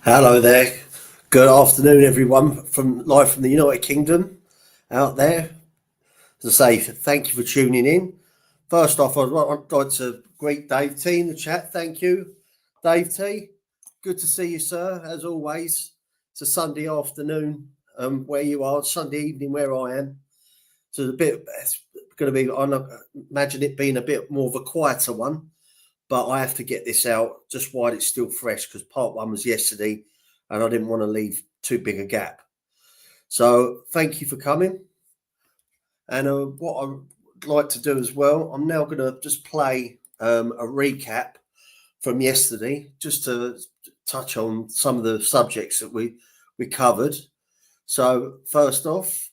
Hello there. Good afternoon, everyone, live from the United Kingdom out there. As I say, thank you for tuning in. First off, I'd like to greet Dave T in the chat. Thank you, Dave T. Good to see you, sir, as always. It's a Sunday afternoon where you are, Sunday evening where I am. So it's going to be, I imagine it being a bit more of a quieter one. But I have to get this out just while it's still fresh because part one was yesterday and I didn't want to leave too big a gap. So thank you for coming. And what I'd like to do as well, I'm now going to just play a recap from yesterday just to touch on some of the subjects that we covered. So first off,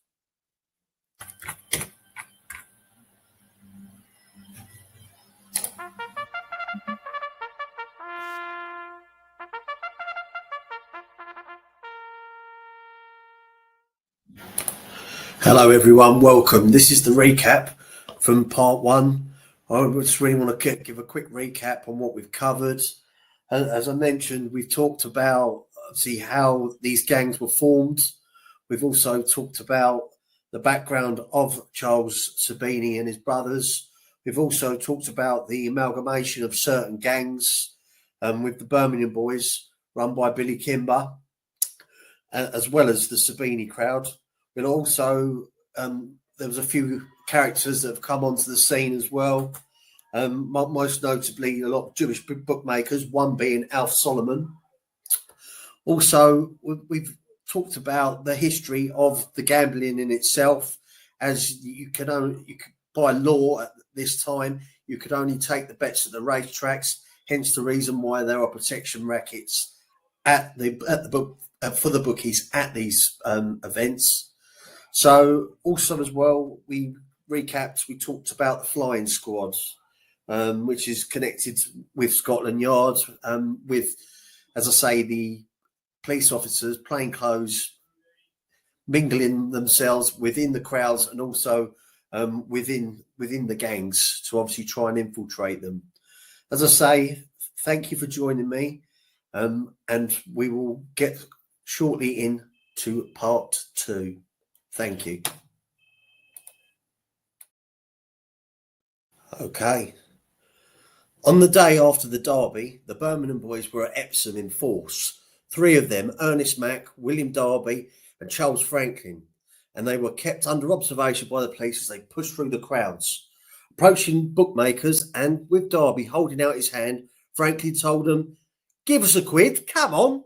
hello everyone, welcome. This is the recap from part one. I just really want to give a quick recap on what we've covered. As I mentioned, we've talked about how these gangs were formed. We've also talked about the background of Charles Sabini and his brothers. We've also talked about the amalgamation of certain gangs with the Birmingham boys run by Billy Kimber, as well as the Sabini crowd. But also, there was a few characters that have come onto the scene as well. Most notably, a lot of Jewish bookmakers, one being Alf Solomon. Also, we've talked about the history of the gambling in itself, as you could by law at this time, you could only take the bets at the racetracks. Hence, the reason why there are protection rackets for the bookies at these events. So also as well, we talked about the flying squad, which is connected with Scotland Yard, with, as I say, the police officers, plainclothes, mingling themselves within the crowds and also within the gangs to obviously try and infiltrate them. As I say, thank you for joining me, and we will get shortly into part two. Thank you. Okay. On the day after the Derby, the Birmingham boys were at Epsom in force. Three of them, Ernest Mack, William Darby and Charles Franklin, and they were kept under observation by the police as they pushed through the crowds. Approaching bookmakers and with Darby holding out his hand, Franklin told them, "Give us a quid, come on."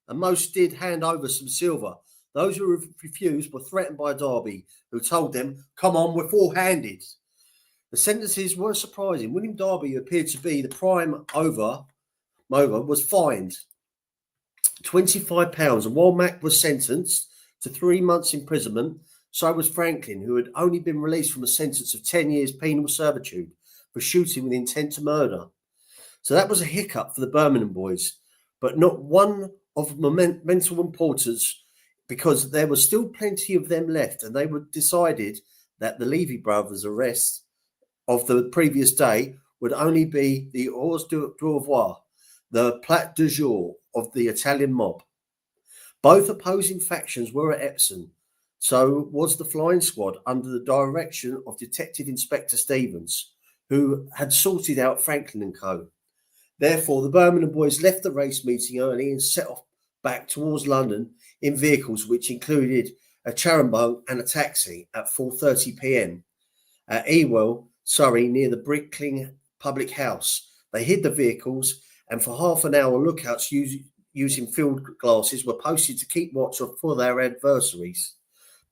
And most did hand over some silver. Those who refused were threatened by Darby, who told them, "Come on, we're four-handed." The sentences were surprising. William Darby, who appeared to be the prime mover, was fined £25, and while Mack was sentenced to 3 months imprisonment, so was Franklin, who had only been released from a sentence of 10 years penal servitude for shooting with intent to murder. So that was a hiccup for the Birmingham boys, but not one of mental importance, because there was still plenty of them left, and they were decided that the Levy brothers' arrest of the previous day would only be the hors d'oeuvre, the plat du jour of the Italian mob. Both opposing factions were at Epsom, so was the flying squad under the direction of Detective Inspector Stevens, who had sorted out Franklin and Co. Therefore, the Birmingham boys left the race meeting early and set off back towards London in vehicles which included a churubunk and a taxi at 4:30 p.m. at Ewell, Surrey, near the Brickling public house. They hid the vehicles, and for half an hour, lookouts using field glasses were posted to keep watch for their adversaries.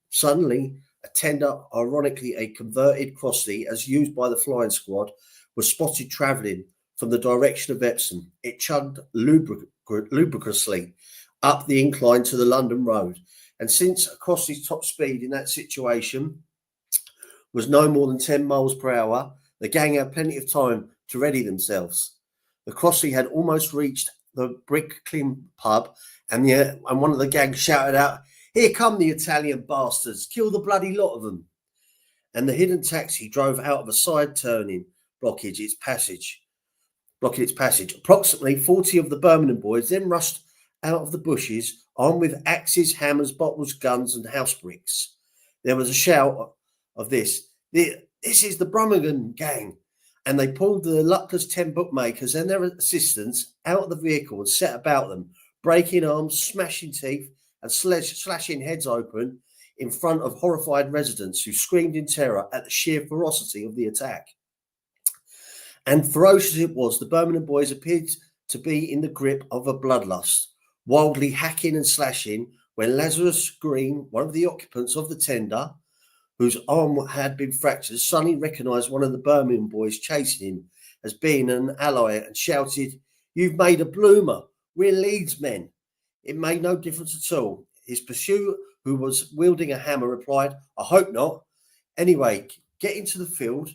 Suddenly, a tender, ironically a converted crossley, as used by the flying squad, was spotted travelling from the direction of Epsom. It chugged lubriciously up the incline to the London road, and since a crossley's top speed in that situation was no more than 10 miles per hour, the gang had plenty of time to ready themselves. The crossley had almost reached the Brickling pub, and one of the gang shouted out, "Here come the Italian bastards, kill the bloody lot of them." And the hidden taxi drove out of a side turning blockage its passage. blocking its passage. Approximately 40 of the Birmingham boys then rushed out of the bushes, armed with axes, hammers, bottles, guns, and house bricks. There was a shout of this is the Brummagen gang. And they pulled the luckless 10 bookmakers and their assistants out of the vehicle and set about them, breaking arms, smashing teeth, and slashing heads open in front of horrified residents who screamed in terror at the sheer ferocity of the attack. And ferocious as it was, the Birmingham boys appeared to be in the grip of a bloodlust, wildly hacking and slashing when Lazarus Green, one of the occupants of the tender, whose arm had been fractured, suddenly recognised one of the Birmingham boys chasing him as being an ally and shouted, "You've made a bloomer. We're Leeds men." It made no difference at all. His pursuer, who was wielding a hammer, replied, "I hope not. Anyway, get into the field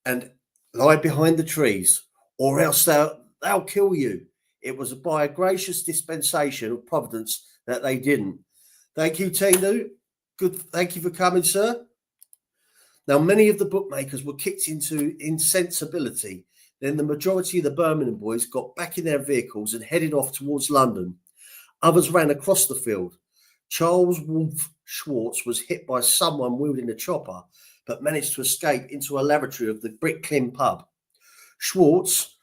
and lie behind the trees, or else they'll kill you." It was by a gracious dispensation of Providence that they didn't. Thank you, Tinu. Good. Thank you for coming, sir. Now, many of the bookmakers were kicked into insensibility. Then the majority of the Birmingham boys got back in their vehicles and headed off towards London. Others ran across the field. Charles Wolfe Schwartz was hit by someone wielding a chopper, but managed to escape into a lavatory of the Bricklin pub. Schwartz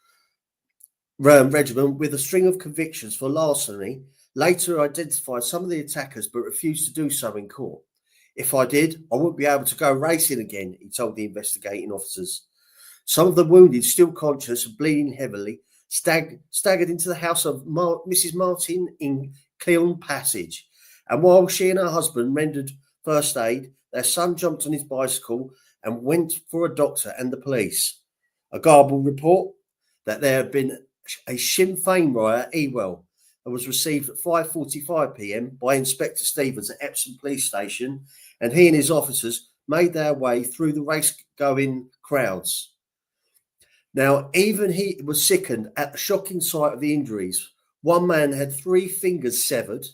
regiment, with a string of convictions for larceny, later identified some of the attackers but refused to do so in court. "If I did, I wouldn't be able to go racing again," he told the investigating officers. Some of the wounded, still conscious and bleeding heavily, staggered into the house of Mrs. Martin in Cleon Passage, and while she and her husband rendered first aid, their son jumped on his bicycle and went for a doctor and the police. A garbled report that there had been a Sinn Féin riot at Ewell and was received at 5:45 p.m. by Inspector Stevens at Epsom Police Station, and he and his officers made their way through the race-going crowds. Now, even he was sickened at the shocking sight of the injuries. One man had 3 fingers severed.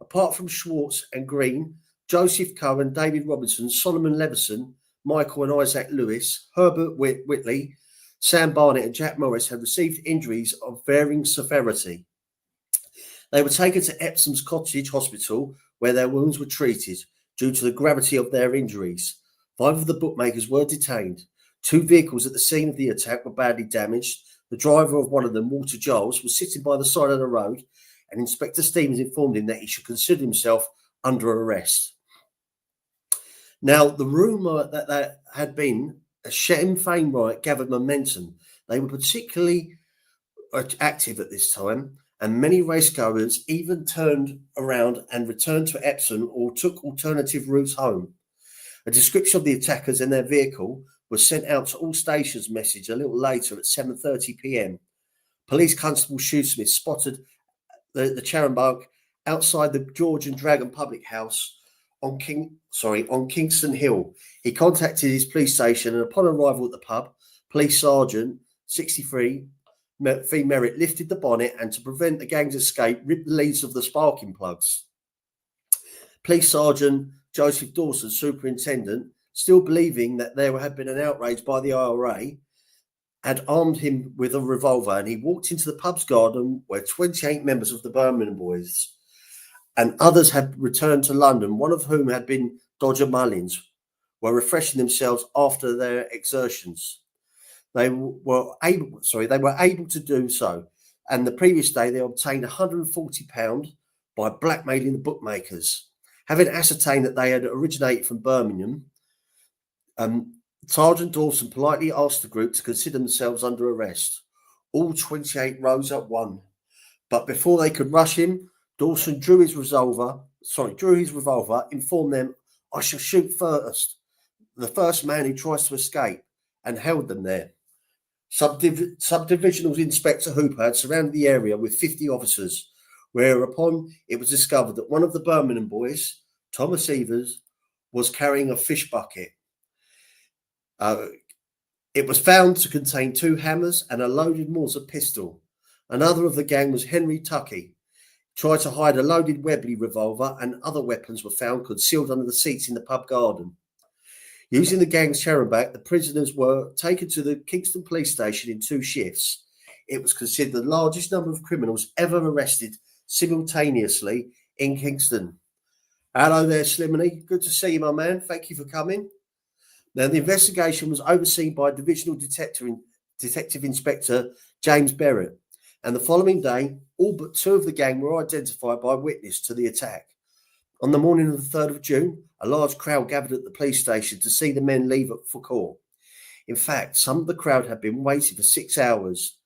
Apart from Schwartz and Green, Joseph Cohen, David Robinson, Solomon Levison, Michael and Isaac Lewis, Herbert Whitley, Sam Barnett and Jack Morris had received injuries of varying severity. They were taken to Epsom's Cottage Hospital, where their wounds were treated due to the gravity of their injuries. 5 of the bookmakers were detained. 2 vehicles at the scene of the attack were badly damaged. The driver of one of them, Walter Giles, was sitting by the side of the road, and Inspector Stevens informed him that he should consider himself under arrest. Now, the rumour that there had been a Sinn Féin riot gathered momentum. They were particularly active at this time, and many racegoers even turned around and returned to Epsom or took alternative routes home. A description of the attackers and their vehicle was sent out to all stations message a little later at 7:30 p.m. Police Constable Shoesmith spotted the Charing Bug outside the George and Dragon Public House on Kingston Hill. He contacted his police station, and upon arrival at the pub, Police Sergeant 63 Fee Merritt lifted the bonnet and, to prevent the gang's escape, ripped the leads of the sparking plugs. Police Sergeant Joseph Dawson, superintendent, still believing that there had been an outrage by the IRA, had armed him with a revolver, and he walked into the pub's garden where 28 members of the Birmingham boys and others had returned to London, one of whom had been Dodger Mullins, were refreshing themselves after their exertions. They were able to do so, and the previous day they obtained £140 by blackmailing the bookmakers. Having ascertained that they had originated from Birmingham, Sergeant Dawson politely asked the group to consider themselves under arrest. All 28 rose at one, but before they could rush him, Dawson drew his revolver, informed them, "I shall shoot first the first man who tries to escape," and held them there. Subdivisional Inspector Hooper had surrounded the area with 50 officers, whereupon it was discovered that one of the Birmingham boys, Thomas Evers, was carrying a fish bucket. It was found to contain 2 hammers and a loaded Mauser pistol. Another of the gang was Henry Tuckey. Tried to hide a loaded Webley revolver, and other weapons were found concealed under the seats in the pub garden. Using the gang's chariot, the prisoners were taken to the Kingston police station in 2 shifts. it was considered the largest number of criminals ever arrested simultaneously in Kingston. Hello there, Slimony. Good to see you, my man. Thank you for coming. Now, the investigation was overseen by Divisional Detective Inspector James Barrett, and the following day, all but two of the gang were identified by witness to the attack. On the morning of the 3rd of June, a large crowd gathered at the police station to see the men leave for court. In fact, some of the crowd had been waiting for 6 hours.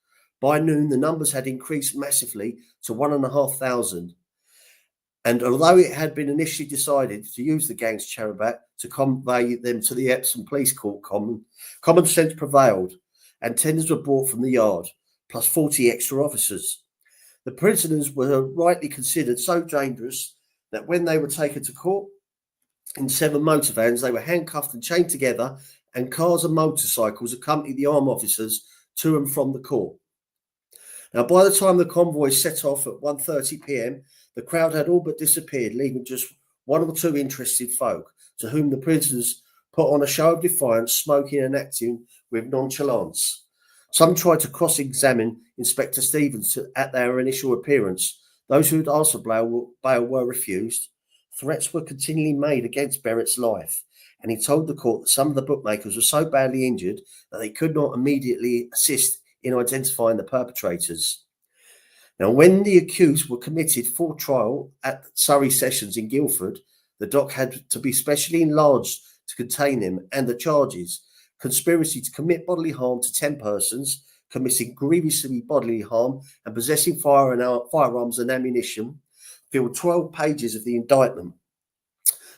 By noon, the numbers had increased massively to 1,500. And although it had been initially decided to use the gang's charabanc to convey them to the Epsom Police Court, common sense prevailed, and tenders were brought from the yard, plus 40 extra officers. The prisoners were rightly considered so dangerous that when they were taken to court in 7 motor vans, they were handcuffed and chained together, and cars and motorcycles accompanied the armed officers to and from the court. Now, by the time the convoy set off at 1:30 p.m, the crowd had all but disappeared, leaving just one or two interested folk, to whom the prisoners put on a show of defiance, smoking and acting with nonchalance. Some tried to cross-examine Inspector Stevens at their initial appearance. Those who had asked for bail were refused. Threats were continually made against Barrett's life, and he told the court that some of the bookmakers were so badly injured that they could not immediately assist in identifying the perpetrators. Now, when the accused were committed for trial at Surrey Sessions in Guildford, the dock had to be specially enlarged to contain them, and the charges: conspiracy to commit bodily harm to 10 persons, committing grievously bodily harm, and possessing firearms and ammunition, filled 12 pages of the indictment.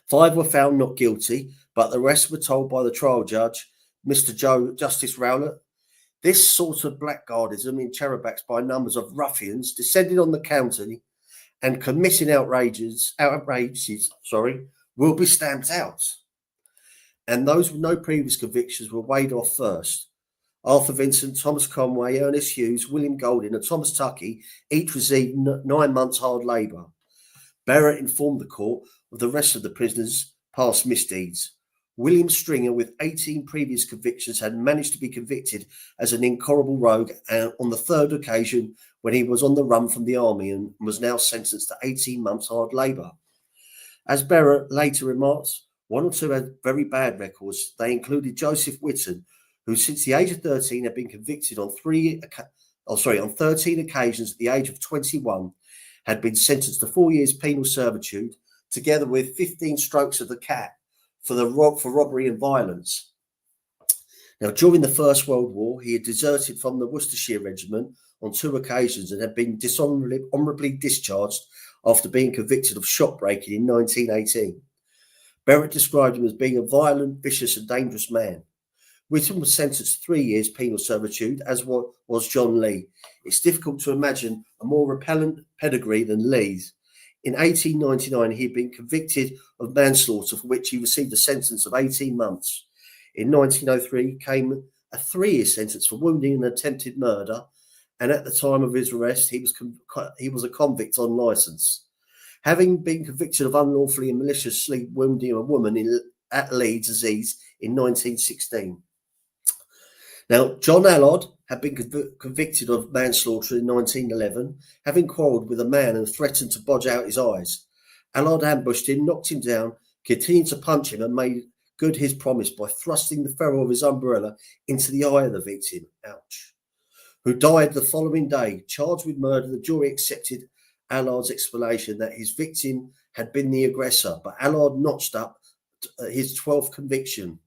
5 were found not guilty, but the rest were told by the trial judge, Mr. Justice Rowlett. This sort of blackguardism in charabancs by numbers of ruffians descending on the county and committing outrages, will be stamped out. And those with no previous convictions were weighed off first. Arthur Vincent, Thomas Conway, Ernest Hughes, William Golding and Thomas Tuckey each received 9 months hard labour. Barrett informed the court of the rest of the prisoners' past misdeeds. William Stringer, with 18 previous convictions, had managed to be convicted as an incorrigible rogue on the 3rd occasion when he was on the run from the army, and was now sentenced to 18 months hard labour. As Barrett later remarked, 1 or 2 had very bad records. They included Joseph Whitton, who since the age of 13 had been convicted on 13 occasions at the age of 21, had been sentenced to 4 years penal servitude, together with 15 strokes of the cat for robbery and violence. Now, during the First World War, he had deserted from the Worcestershire Regiment on 2 occasions and had been dishonourably discharged after being convicted of shop breaking in 1918. Barrett described him as being a violent, vicious and dangerous man. Whitton was sentenced to 3 years penal servitude, as was John Lee. It's difficult to imagine a more repellent pedigree than Lee's. In 1899, he had been convicted of manslaughter, for which he received a sentence of 18 months. In 1903 came a 3-year sentence for wounding and attempted murder, and at the time of his arrest, he was a convict on licence. Having been convicted of unlawfully and maliciously wounding a woman at Leeds Aziz in 1916. Now, John Allard had been convicted of manslaughter in 1911, having quarrelled with a man and threatened to bodge out his eyes. Allard ambushed him, knocked him down, continued to punch him, and made good his promise by thrusting the ferrule of his umbrella into the eye of the victim, who died the following day. Charged with murder, the jury accepted Allard's explanation that his victim had been the aggressor, but Allard notched up his 12th conviction.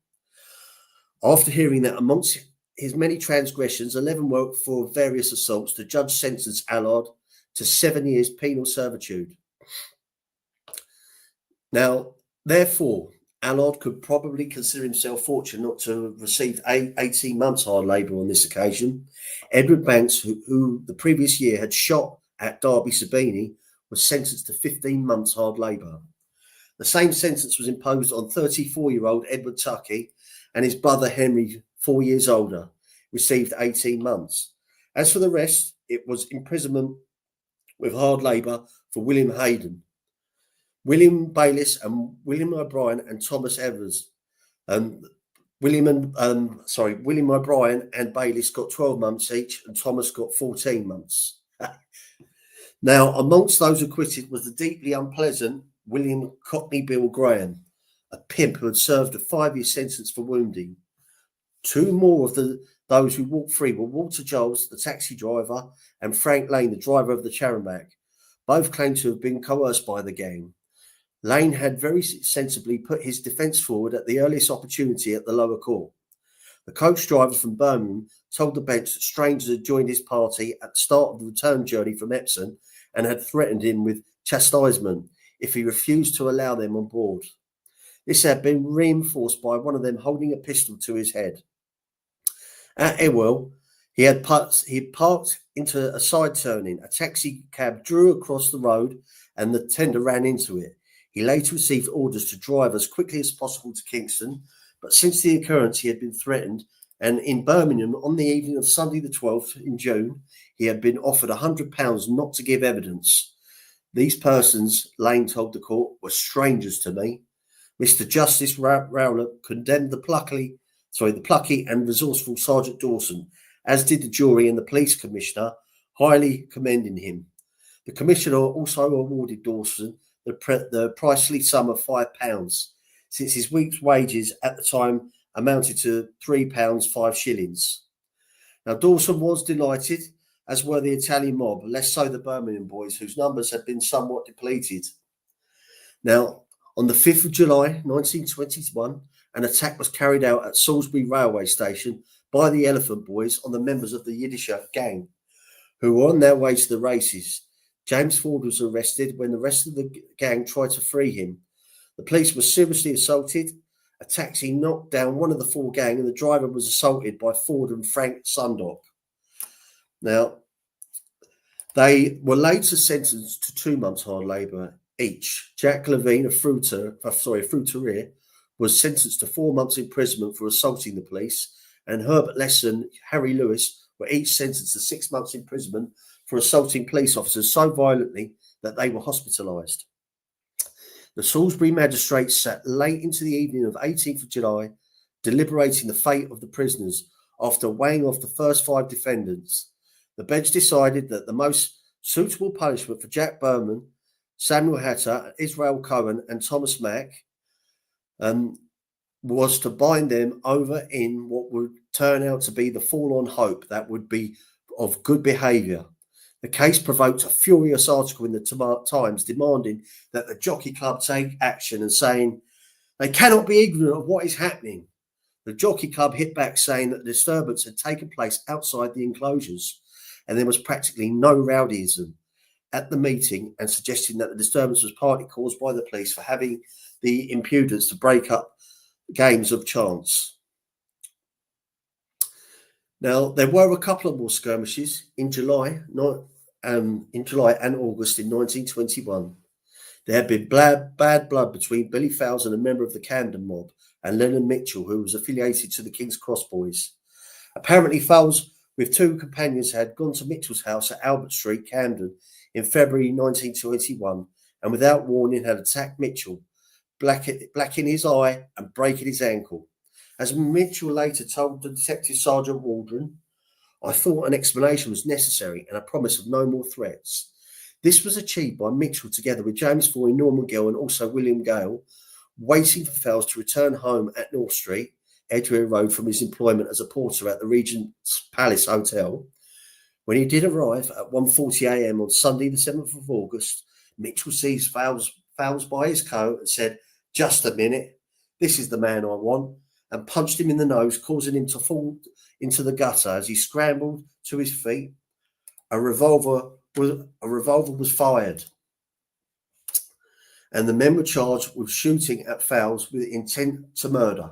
After hearing that amongst his many transgressions, 11 were for various assaults, the judge sentenced Allard to 7 years penal servitude. Now, therefore, Allard could probably consider himself fortunate not to have received 18 months hard labour on this occasion. Edward Banks, who the previous year had shot at Darby Sabini, was sentenced to 15 months hard labour. The same sentence was imposed on 34-year-old Edward Tuckey, and his brother Henry, 4 years older, received 18 months. As for the rest, it was imprisonment with hard labour for William Hayden, William Bayliss and William O'Brien and Thomas Evers. William O'Brien and Bayliss got 12 months each, and Thomas got 14 months. Now, amongst those acquitted was the deeply unpleasant William Cockney Bill Graham, a pimp who had served a 5-year sentence for wounding. Two more of those who walked free were Walter Giles, the taxi driver, and Frank Lane, the driver of the Charonback. Both claimed to have been coerced by the gang. Lane had very sensibly put his defence forward at the earliest opportunity at the lower court. The coach driver from Birmingham told the bench that strangers had joined his party at the start of the return journey from Epsom and had threatened him with chastisement if he refused to allow them on board. This had been reinforced by one of them holding a pistol to his head. At Ewell, he had parked into a side turning. A taxi cab drew across the road and the tender ran into it. He later received orders to drive as quickly as possible to Kingston, but since the occurrence he had been threatened, and in Birmingham on the evening of Sunday the 12th in June, he had been offered £100 not to give evidence. These persons, Lane told the court, were strangers to me. Mr. Justice Rowlett condemned the plucky and resourceful Sergeant Dawson, as did the jury and the police commissioner, highly commending him. The commissioner also awarded Dawson the princely sum of £5, since his week's wages at the time amounted to £3 5 shillings. Now, Dawson was delighted, as were the Italian mob, less so the Birmingham boys, whose numbers had been somewhat depleted. Now, on the 5th of July 1921, an attack was carried out at Salisbury railway station by the Elephant Boys on the members of the Yiddish gang, who were on their way to the races. James Ford was arrested when the rest of the gang tried to free him. The police were seriously assaulted. A taxi knocked down one of the four gang, and the driver was assaulted by Ford and Frank Sundock. Now, they were later sentenced to 2 months hard labour each. Jack Levine, a fruiterer, was sentenced to 4 months imprisonment for assaulting the police, and Herbert Lesson, Harry Lewis were each sentenced to 6 months imprisonment for assaulting police officers so violently that they were hospitalised. The Salisbury magistrates sat late into the evening of 18th of July, deliberating the fate of the prisoners. After weighing off the first 5 defendants, the bench decided that the most suitable punishment for Jack Berman, Samuel Hatter, Israel Cohen, and Thomas Mack was to bind them over in what would turn out to be the forlorn hope that would be of good behaviour. The case provoked a furious article in the Times demanding that the Jockey Club take action and saying they cannot be ignorant of what is happening. The Jockey Club hit back saying that the disturbance had taken place outside the enclosures and there was practically no rowdyism at the meeting, and suggesting that the disturbance was partly caused by the police for having the impudence to break up games of chance. Now, there were a couple of more skirmishes in July and August in 1921. There had been bad blood between Billy Fowles and a member of the Camden mob and Leonard Mitchell, who was affiliated to the King's Cross Boys. Apparently, Fowles, with 2 companions, had gone to Mitchell's house at Albert Street, Camden, in February 1921, and without warning had attacked Mitchell, blacking his eye and breaking his ankle. As Mitchell later told the Detective Sergeant Waldron, I thought an explanation was necessary and a promise of no more threats. This was achieved by Mitchell together with James Foy, Norman Gill, and also William Gale, waiting for Fowles to return home at North Street, Edgware Road, from his employment as a porter at the Regent's Palace Hotel. When he did arrive at 1:40 a.m. on Sunday the 7th of August, Mitchell seized Fowles by his coat and said, "Just a minute, this is the man I want," and punched him in the nose, causing him to fall into the gutter. As he scrambled to his feet, a revolver was fired, and the men were charged with shooting at Fowles with intent to murder.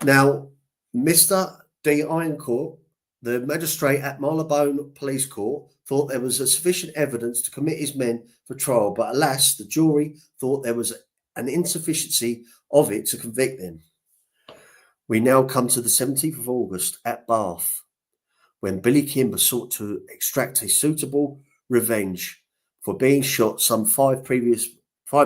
Now, Mr. D. Ironcourt, the magistrate at Marylebone Police Court, thought there was sufficient evidence to commit his men for trial, but alas, the jury thought there was an insufficiency of it to convict them. We now come to the 17th of August at Bath, when Billy Kimber sought to extract a suitable revenge for being shot some 5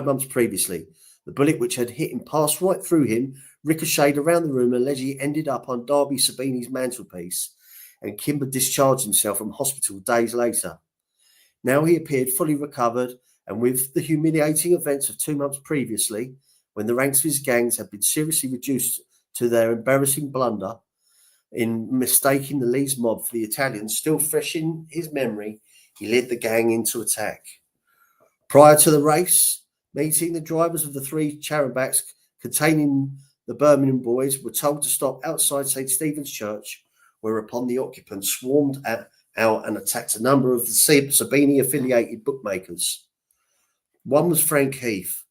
months previously. The bullet which had hit him passed right through him, ricocheted around the room and allegedly ended up on Darby Sabini's mantelpiece, and Kimber discharged himself from hospital days later. Now he appeared fully recovered, and with the humiliating events of 2 months previously, when the ranks of his gangs had been seriously reduced to their embarrassing blunder in mistaking the Leeds mob for the Italians, still fresh in his memory, he led the gang into attack. Prior to the race meeting, the drivers of the 3 charabacks containing the Birmingham boys were told to stop outside St. Stephen's Church, whereupon the occupants swarmed out and attacked a number of the Sabini affiliated bookmakers. One was Frank Heath.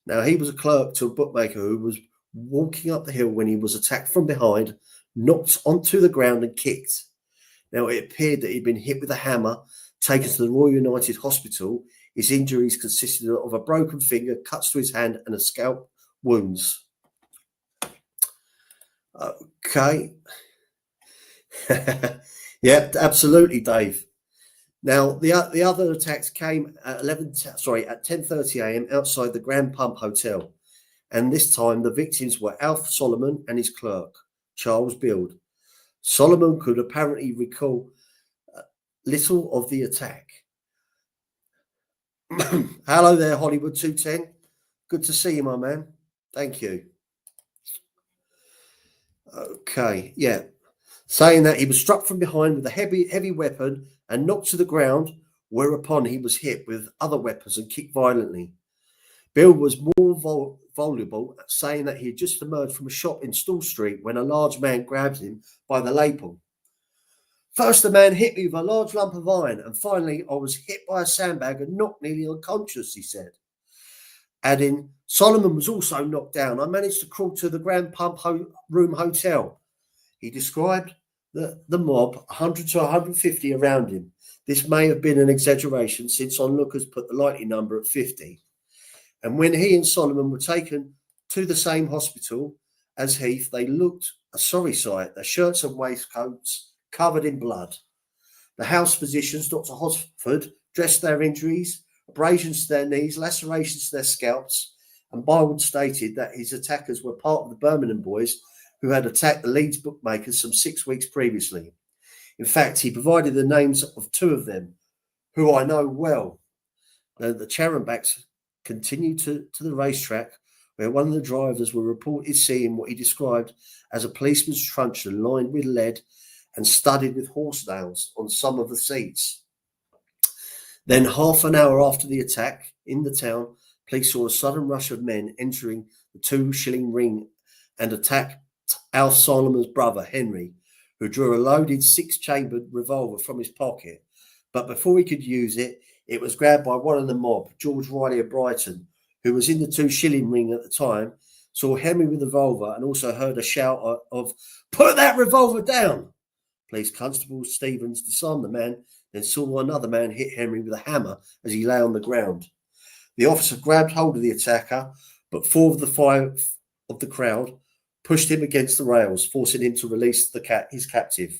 Now, he was a clerk to a bookmaker who was walking up the hill when he was attacked from behind, knocked onto the ground and kicked. Now, it appeared that he'd been hit with a hammer, taken to the Royal United Hospital. His injuries consisted of a broken finger, cuts to his hand, and a scalp wounds. Okay. Yeah, absolutely, Dave. Now, the other attacks came at 10:30 a.m. outside the Grand Pump Hotel, and this time the victims were Alf Solomon and his clerk, Charles Bild. Solomon could apparently recall little of the attack. Hello there, Hollywood 210. Good to see you, my man. Thank you. Okay, yeah. Saying that he was struck from behind with a heavy weapon and knocked to the ground, whereupon he was hit with other weapons and kicked violently. Bill was more voluble, saying that he had just emerged from a shop in Stall Street when a large man grabbed him by the lapel. First, the man hit me with a large lump of iron, and finally I was hit by a sandbag and knocked nearly unconscious, he said. Adding, Solomon was also knocked down. I managed to crawl to the Grand Pump Room Hotel. He described the mob, 100 to 150 around him. This may have been an exaggeration, since onlookers put the likely number at 50. And when he and Solomon were taken to the same hospital as Heath, they looked a sorry sight, their shirts and waistcoats covered in blood. The house physicians, Dr. Hosford, dressed their injuries, abrasions to their knees, lacerations to their scalps, and Bywood stated that his attackers were part of the Birmingham boys who had attacked the Leeds bookmakers some 6 weeks previously. In fact, he provided the names of 2 of them, who I know well. The Charabacks continued to the racetrack, where one of the drivers were reported seeing what he described as a policeman's truncheon lined with lead and studded with horse nails on some of the seats. Then, half an hour after the attack in the town, police saw a sudden rush of men entering the 2 shilling ring and attacked Alf Solomon's brother, Henry, who drew a loaded 6-chambered revolver from his pocket. But before he could use it, it was grabbed by one of the mob, George Riley of Brighton, who was in the 2 shilling ring at the time, saw Henry with the revolver and also heard a shout of, "Put that revolver down!" Police Constable Stevens disarmed the man, then saw another man hit Henry with a hammer as he lay on the ground. The officer grabbed hold of the attacker, but 4 of the 5 of the crowd pushed him against the rails, forcing him to release his captive.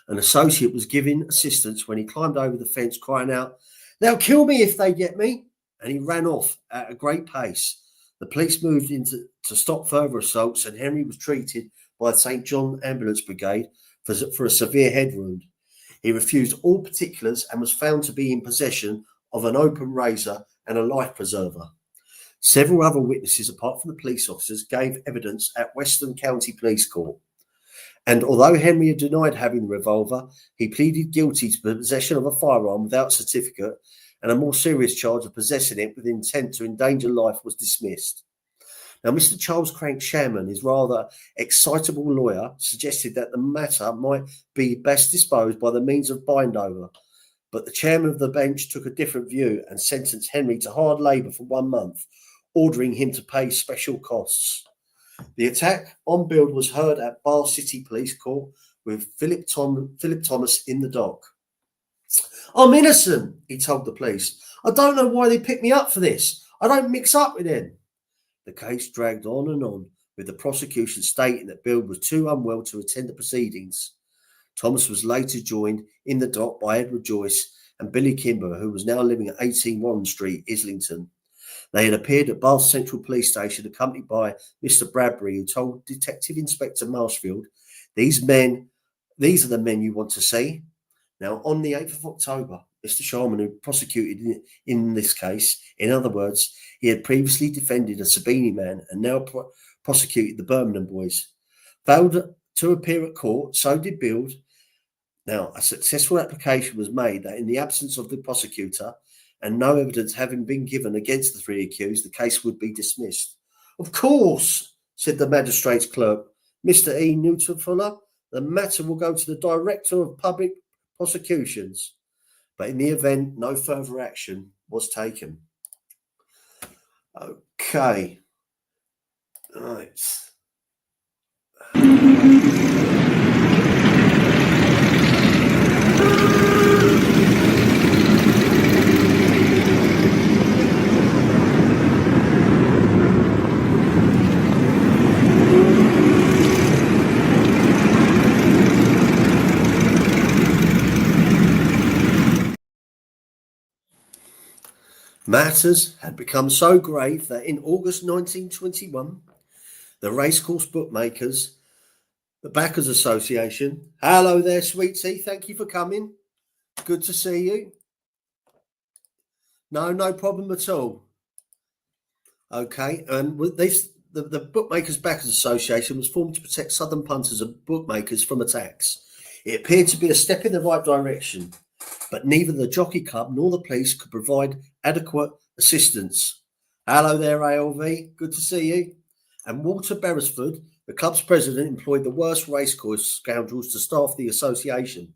An associate was giving assistance when he climbed over the fence, crying out, "They'll kill me if they get me," and he ran off at a great pace. The police moved in to stop further assaults, and Henry was treated by the St. John Ambulance Brigade for a severe head wound. He refused all particulars and was found to be in possession of an open razor and a life preserver. Several other witnesses, apart from the police officers, gave evidence at Western County Police Court. And although Henry had denied having the revolver, he pleaded guilty to possession of a firearm without certificate, and a more serious charge of possessing it with intent to endanger life was dismissed. Now, Mr. Charles Crank Sherman, his rather excitable lawyer, suggested that the matter might be best disposed by the means of bindover, but the chairman of the bench took a different view and sentenced Henry to hard labour for 1 month, ordering him to pay special costs. The attack on Bild was heard at Bar City Police Court with Philip Thomas in the dock. "I'm innocent," he told the police. "I don't know why they picked me up for this. I don't mix up with them." The case dragged on, with the prosecution stating that Bild was too unwell to attend the proceedings. Thomas was later joined in the dock by Edward Joyce and Billy Kimber, who was now living at 18 Warren Street, Islington. They had appeared at Bath Central Police Station accompanied by Mr. Bradbury, who told Detective Inspector Marshfield, these are the men you want to see. Now, on the 8th of October, Mr. Sharman, who prosecuted in this case, in other words, he had previously defended a Sabini man and now prosecuted the Birmingham boys, failed to appear at court, so did Build. Now, a successful application was made that in the absence of the prosecutor and no evidence having been given against the three accused, the case would be dismissed. Of course, said the magistrate's clerk, Mr. E. Newton Fuller, the matter will go to the Director of Public Prosecutions. But in the event, no further action was taken. Okay. Right. Matters had become so grave that in August 1921, the racecourse bookmakers, the Backers Association, hello there, sweetie, thank you for coming. Good to see you. No problem at all. Okay, and with this, the Bookmakers Backers Association was formed to protect southern punters and bookmakers from attacks. It appeared to be a step in the right direction, but neither the Jockey Club nor the police could provide adequate assistance. Hello there, ALV. Good to see you. And Walter Beresford, the club's president, employed the worst racecourse scoundrels to staff the association.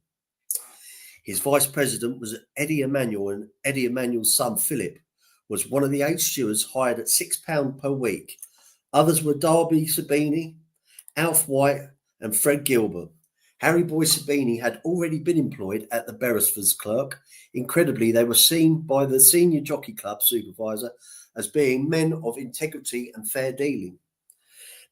His vice president was Eddie Emanuel, and Eddie Emanuel's son, Philip, was one of the 8 stewards hired at £6 per week. Others were Darby Sabini, Alf White, and Fred Gilbert. Harry Boy Sabini had already been employed at the Beresford's clerk. Incredibly, they were seen by the senior Jockey Club supervisor as being men of integrity and fair dealing.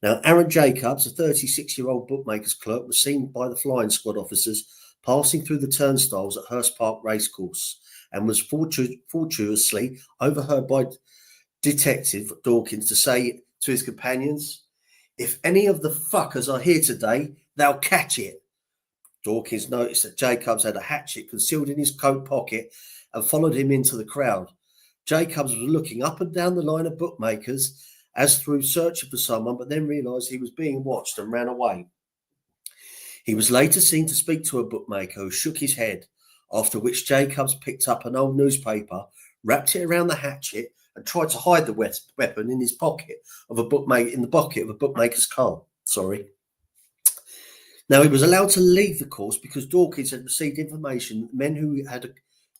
Now, Aaron Jacobs, a 36-year-old bookmaker's clerk, was seen by the flying squad officers passing through the turnstiles at Hurst Park Racecourse and was fortuitously overheard by Detective Dawkins to say to his companions, "If any of the fuckers are here today, they'll catch it." Dawkins noticed that Jacobs had a hatchet concealed in his coat pocket and followed him into the crowd. Jacobs was looking up and down the line of bookmakers as through searching for someone, but then realised he was being watched and ran away. He was later seen to speak to a bookmaker who shook his head, after which Jacobs picked up an old newspaper, wrapped it around the hatchet, and tried to hide the weapon in his pocket of a bookmaker's car. Now, he was allowed to leave the course because Dawkins had received information that men who had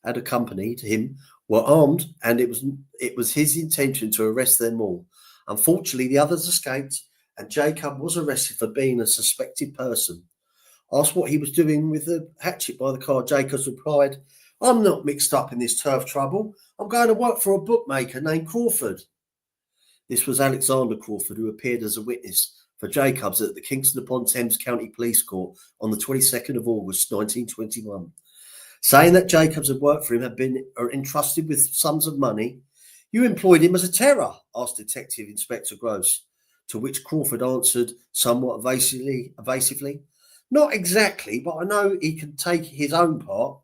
accompanied him were armed, and it was his intention to arrest them all. Unfortunately, the others escaped, and Jacob was arrested for being a suspected person. Asked what he was doing with the hatchet by the car, Jacobs replied, "I'm not mixed up in this turf trouble. I'm going to work for a bookmaker named Crawford." This was Alexander Crawford, who appeared as a witness for Jacobs at the Kingston upon Thames County Police Court on the 22nd of August 1921. Saying that Jacobs had worked for him, had been entrusted with sums of money. "You employed him as a terror?" asked Detective Inspector Gross, to which Crawford answered somewhat evasively, "Not exactly, but I know he can take his own part."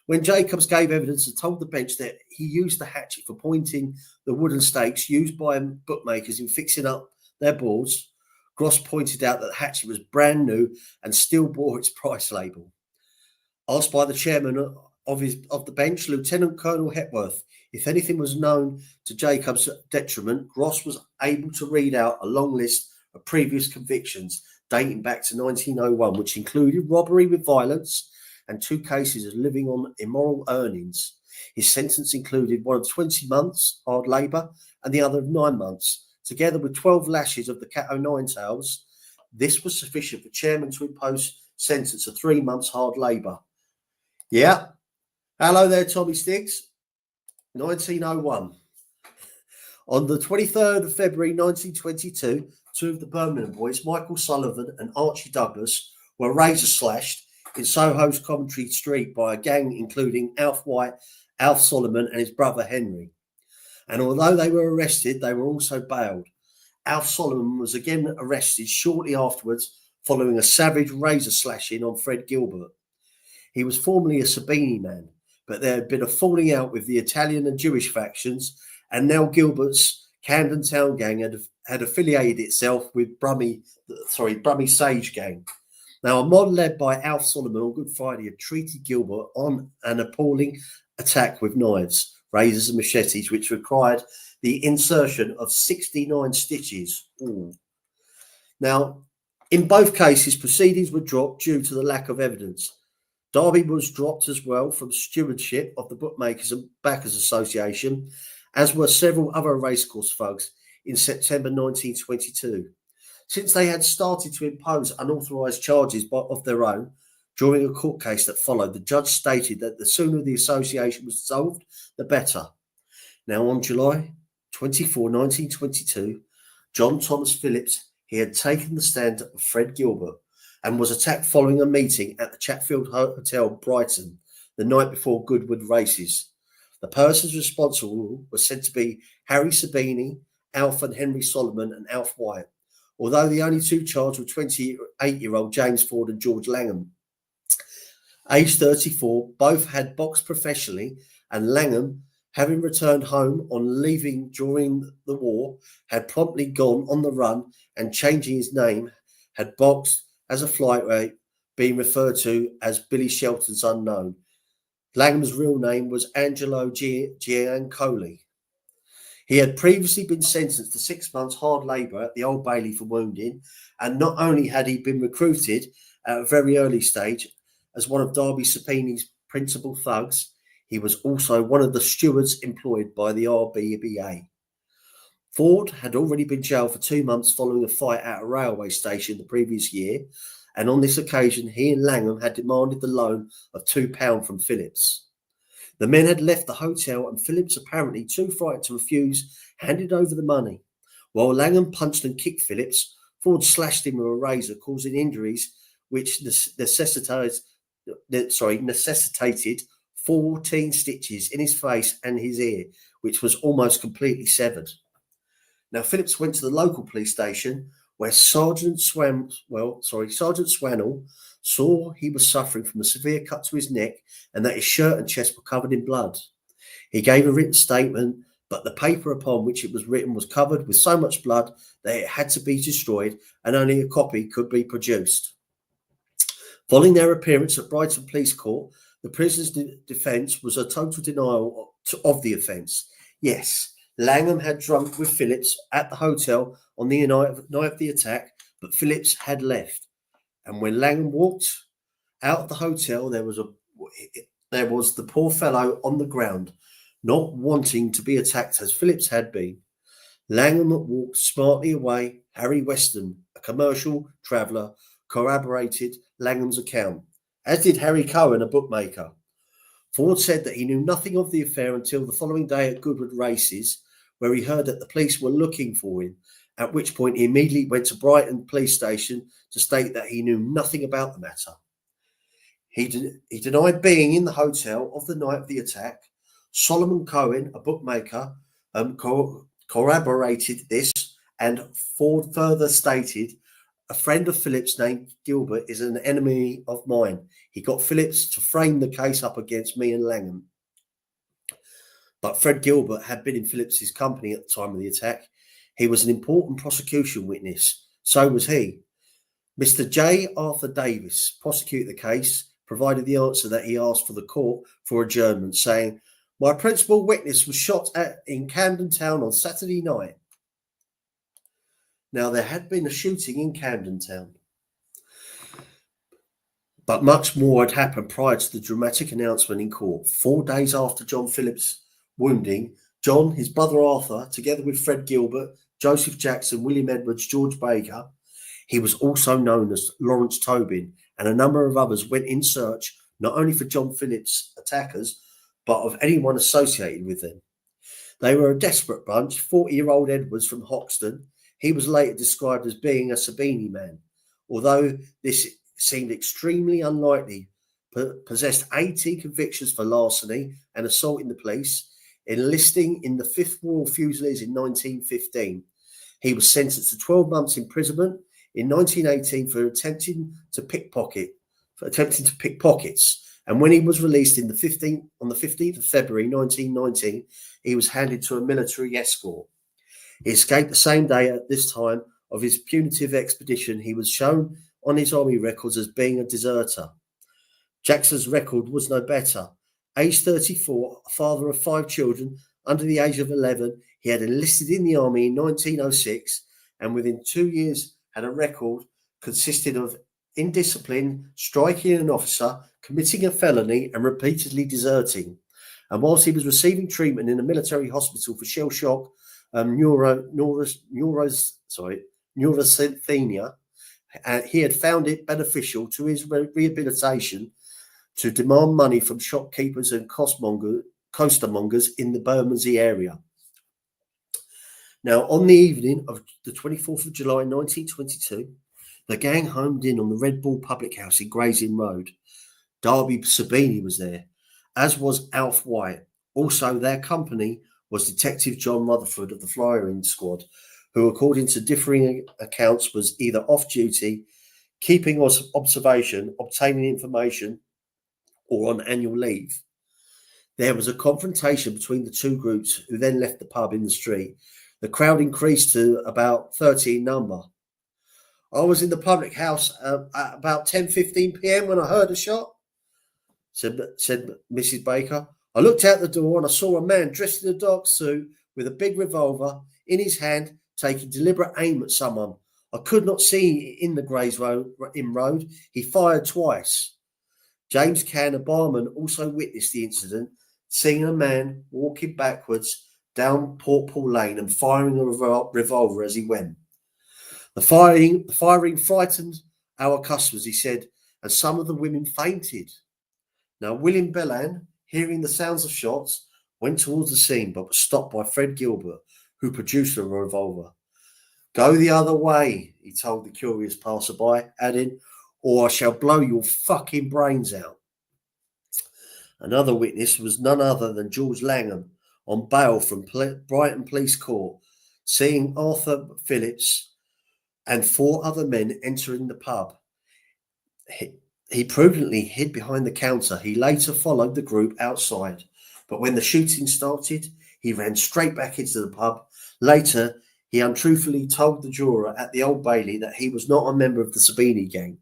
When Jacobs gave evidence and told the bench that he used the hatchet for pointing the wooden stakes used by bookmakers in fixing up their boards, Gross pointed out that the hatchet was brand new and still bore its price label. Asked by the chairman of the bench, Lieutenant Colonel Hepworth, if anything was known to Jacobs' detriment, Gross was able to read out a long list of previous convictions dating back to 1901, which included robbery with violence and 2 cases of living on immoral earnings. His sentence included one of 20 months hard labour and the other of 9 months, together with 12 lashes of the cat o' nine tails. This was sufficient for chairman to impose sentence of 3 months hard labour. Yeah. Hello there, Tommy Stiggs. 1901. On the 23rd of February 1922, 2 of the Birmingham boys, Michael Sullivan and Archie Douglas, were razor slashed in Soho's Coventry Street by a gang including Alf White, Alf Solomon and his brother Henry. And although they were arrested, they were also bailed. Alf Solomon was again arrested shortly afterwards following a savage razor slashing on Fred Gilbert. He was formerly a Sabini man, but there had been a falling out with the Italian and Jewish factions, and now Gilbert's Camden Town gang had affiliated itself with Brummy Sage gang. Now, a mob led by Alf Solomon on Good Friday had treated Gilbert on an appalling attack with knives, razors and machetes, which required the insertion of 69 stitches. Ooh. Now, in both cases, proceedings were dropped due to the lack of evidence. Darby was dropped as well from stewardship of the Bookmakers and Backers Association, as were several other racecourse thugs in September 1922. Since they had started to impose unauthorised charges of their own during a court case that followed, the judge stated that the sooner the association was dissolved, the better. Now, on July 24, 1922, John Thomas Phillips, he had taken the stand of Fred Gilbert and was attacked following a meeting at the Chatfield Hotel, Brighton, the night before Goodwood races. The persons responsible were said to be Harry Sabini, Alf and Henry Solomon, and Alf White, although the only two charged were 28-year-old James Ford and George Langham. Aged 34, both had boxed professionally, and Langham, having returned home on leaving during the war, had promptly gone on the run and, changing his name, had boxed as a flight rate, being referred to as Billy Shelton's Unknown. Langham's real name was Angelo Giancoli. He had previously been sentenced to 6 months hard labour at the Old Bailey for wounding, and not only had he been recruited at a very early stage as one of Darby Sabini's principal thugs, he was also one of the stewards employed by the RBBA. Ford had already been jailed for 2 months following a fight at a railway station the previous year, and on this occasion he and Langham had demanded the loan of £2 from Phillips. The men had left the hotel, and Phillips, apparently too frightened to refuse, handed over the money. While Langham punched and kicked Phillips, Ford slashed him with a razor, causing injuries which necessitated 14 stitches in his face and his ear, which was almost completely severed. Now, Phillips went to the local police station where Sergeant Swannell saw he was suffering from a severe cut to his neck and that his shirt and chest were covered in blood. He gave a written statement, but the paper upon which it was written was covered with so much blood that it had to be destroyed and only a copy could be produced. Following their appearance at Brighton Police Court, the prisoner's defence was a total denial of the offence. Yes, Langham had drunk with Phillips at the hotel on the night of the attack, but Phillips had left. And when Langham walked out of the hotel, there was the poor fellow on the ground, not wanting to be attacked as Phillips had been. Langham walked smartly away. Harry Weston, a commercial traveller, corroborated Langham's account, as did Harry Cohen, a bookmaker. Ford said that he knew nothing of the affair until the following day at Goodwood races, where he heard that the police were looking for him, at which point he immediately went to Brighton police station to state that he knew nothing about the matter. He denied being in the hotel of the night of the attack. Solomon Cohen, a bookmaker, corroborated this, and Ford further stated, "A friend of Phillips named Gilbert is an enemy of mine. He got Phillips to frame the case up against me and Langham." But Fred Gilbert had been in Phillips's company at the time of the attack. He was an important prosecution witness. So was he. Mr. J. Arthur Davis prosecuted the case, provided the answer that he asked for the court for adjournment, saying, "My principal witness was shot in Camden Town on Saturday night." Now, there had been a shooting in Camden Town, but much more had happened prior to the dramatic announcement in court. 4 days after John Phillips' wounding, John, his brother Arthur, together with Fred Gilbert, Joseph Jackson, William Edwards, George Baker, he was also known as Lawrence Tobin, and a number of others went in search not only for John Phillips' attackers, but of anyone associated with them. They were a desperate bunch. 40-year-old Edwards from Hoxton, he was later described as being a Sabini man, although this seemed extremely unlikely. Possessed 18 convictions for larceny and assaulting the police. enlisting in the 5th Royal Fusiliers in 1915. He was sentenced to 12 months imprisonment in 1918 for attempting to pickpockets. And when he was released on the 15th of February 1919, he was handed to a military escort. He escaped the same day. At this time of his punitive expedition, he was shown on his army records as being a deserter. Jackson's record was no better. Age 34, father of 5 children under the age of 11, he had enlisted in the army in 1906 and within 2 years had a record consisting of indiscipline, striking an officer, committing a felony and repeatedly deserting. And whilst he was receiving treatment in a military hospital for shell shock, neurasthenia, he had found it beneficial to his rehabilitation to demand money from shopkeepers and costermongers in the Bermondsey area. Now, on the evening of the 24th of July 1922, the gang homed in on the Red Bull Public House in Gray's Inn Road. Darby Sabini was there, as was Alf White. Also, their company was Detective John Rutherford of the Flying Squad, who, according to differing accounts, was either off duty, keeping observation, obtaining information, or on annual leave. There was a confrontation between the two groups, who then left the pub in the street. The crowd increased to about 30 in number. I was in the public house at about 10:15 p.m. when I heard a shot, said Mrs. Baker. I looked out the door and I saw a man dressed in a dark suit with a big revolver in his hand, taking deliberate aim at someone. I could not see in the Grays Inn Road. He fired twice. James Cann, a barman, also witnessed the incident, seeing a man walking backwards down Portpool Lane and firing a revolver as he went. The firing frightened our customers, he said, and some of the women fainted. Now, William Bellan, hearing the sounds of shots, went towards the scene but was stopped by Fred Gilbert, who produced a revolver. Go the other way, he told the curious passerby, adding, or I shall blow your fucking brains out. Another witness was none other than George Langham, on bail from Brighton Police Court, seeing Arthur Phillips and 4 other men entering the pub. He prudently hid behind the counter. He later followed the group outside, but when the shooting started, he ran straight back into the pub. Later, he untruthfully told the juror at the Old Bailey that he was not a member of the Sabini gang.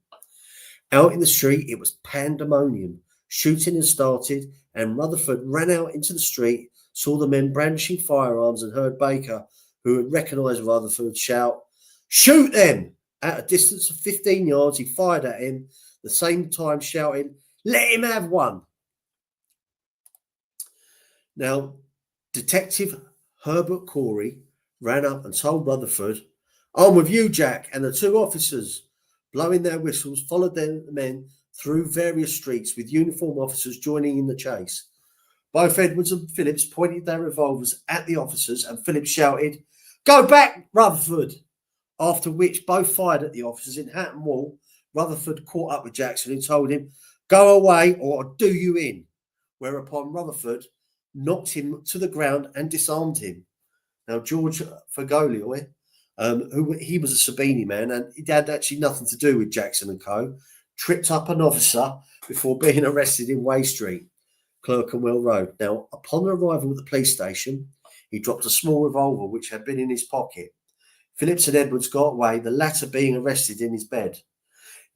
Out in the street, it was pandemonium. Shooting had started, and Rutherford ran out into the street, saw the men brandishing firearms, and heard Baker, who had recognised Rutherford, shout, "Shoot them!" At a distance of 15 yards, he fired at him, the same time shouting, "Let him have one." Now, Detective Herbert Corey ran up and told Rutherford, "I'm with you, Jack," and the 2 officers, blowing their whistles, followed the men through various streets, with uniformed officers joining in the chase. Both Edwards and Phillips pointed their revolvers at the officers, and Phillips shouted, "Go back, Rutherford!" After which both fired at the officers in hat and wall. Rutherford caught up with Jackson, who told him, "Go away or I'll do you in," whereupon Rutherford knocked him to the ground and disarmed him. Now, George Fagolio, he was a Sabini man, and he had actually nothing to do with Jackson and co., tripped up an officer before being arrested in Way Street, Clerkenwell Road. Now, upon arrival at the police station, he dropped a small revolver which had been in his pocket. Phillips and Edwards got away, the latter being arrested in his bed.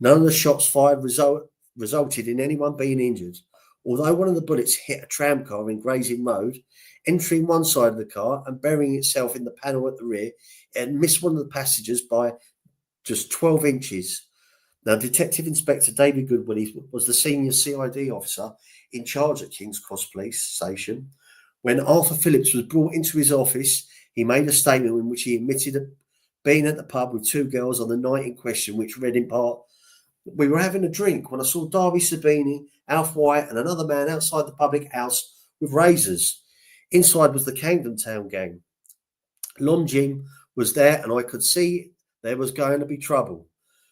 None of the shots fired resulted in anyone being injured, although one of the bullets hit a tram car in Gray's Inn Road, entering one side of the car and burying itself in the panel at the rear, and missed one of the passengers by just 12 inches. Now, Detective Inspector David Goodwin was the senior CID officer in charge at King's Cross Police Station. When Arthur Phillips was brought into his office, he made a statement in which he admitted being at the pub with 2 girls on the night in question, which read in part, "We were having a drink when I saw Darby Sabini, Alf White, and another man outside the public house with razors. Inside was the Camden Town gang. Lon Jim was there, and I could see there was going to be trouble.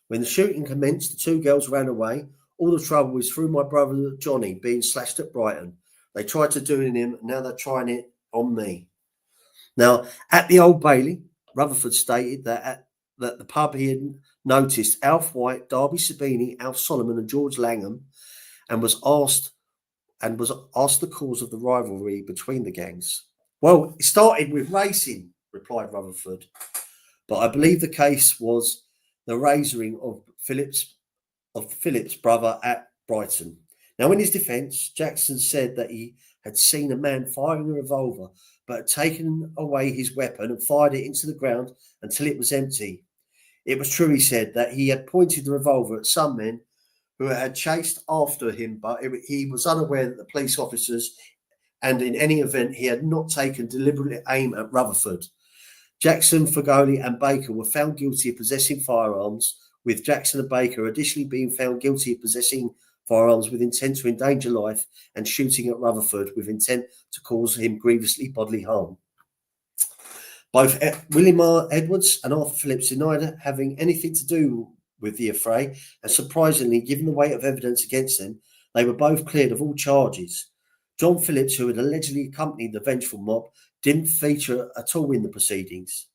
When the shooting commenced, the 2 girls ran away. All the trouble was through my brother Johnny being slashed at Brighton. They tried to do it in him, and now they're trying it on me. Now, at the Old Bailey, Rutherford stated that that the pub he had noticed Alf White, Darby Sabini, Alf Solomon, and George Langham, and was asked the cause of the rivalry between the gangs. Well, it started with racing, replied Rutherford, but I believe the case was the razoring of Philip's brother at Brighton. Now, in his defence, Jackson said that he had seen a man firing a revolver, but had taken away his weapon and fired it into the ground until it was empty. It was true, he said, that he had pointed the revolver at some men who had chased after him, but he was unaware that the police officers, and in any event, he had not taken deliberate aim at Rutherford. Jackson, Fagoli, and Baker were found guilty of possessing firearms, with Jackson and Baker additionally being found guilty of possessing firearms with intent to endanger life and shooting at Rutherford with intent to cause him grievously bodily harm. Both William R. Edwards and Arthur Phillips denied having anything to do with the affray, and surprisingly, given the weight of evidence against them, they were both cleared of all charges. John Phillips, who had allegedly accompanied the vengeful mob, didn't feature at all in the proceedings.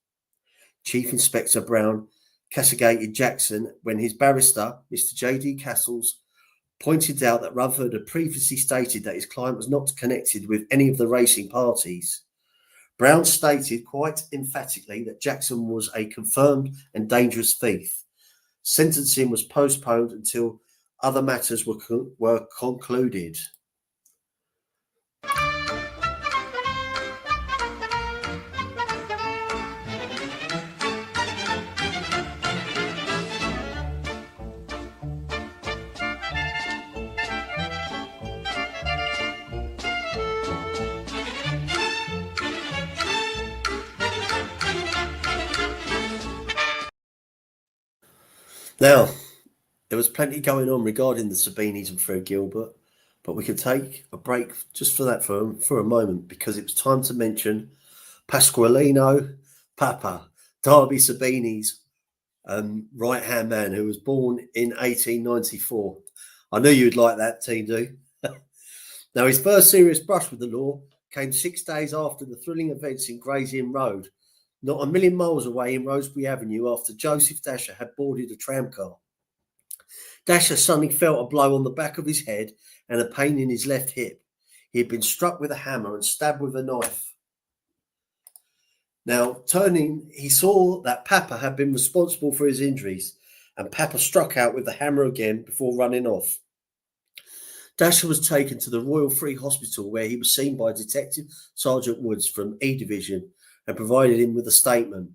Chief Inspector Brown castigated Jackson when his barrister, Mr. J.D. Castles, pointed out that Rutherford had previously stated that his client was not connected with any of the racing parties. Brown stated quite emphatically that Jackson was a confirmed and dangerous thief. Sentencing was postponed until other matters were concluded. Now, there was plenty going on regarding the Sabinis and Fred Gilbert, but we could take a break just for that for a moment, because it was time to mention Pasqualino Papa, Darby Sabini's right-hand man, who was born in 1894. I knew you'd like that, T-Do. Now, his first serious brush with the law came 6 days after the thrilling events in Gray's Inn Road, not a million miles away in Rosebery Avenue, after Joseph Dasher had boarded a tramcar. Dasher suddenly felt a blow on the back of his head and a pain in his left hip. He had been struck with a hammer and stabbed with a knife. Now, turning, he saw that Papa had been responsible for his injuries, and Papa struck out with the hammer again before running off. Dasher was taken to the Royal Free Hospital, where he was seen by Detective Sergeant Woods from E Division and provided him with a statement.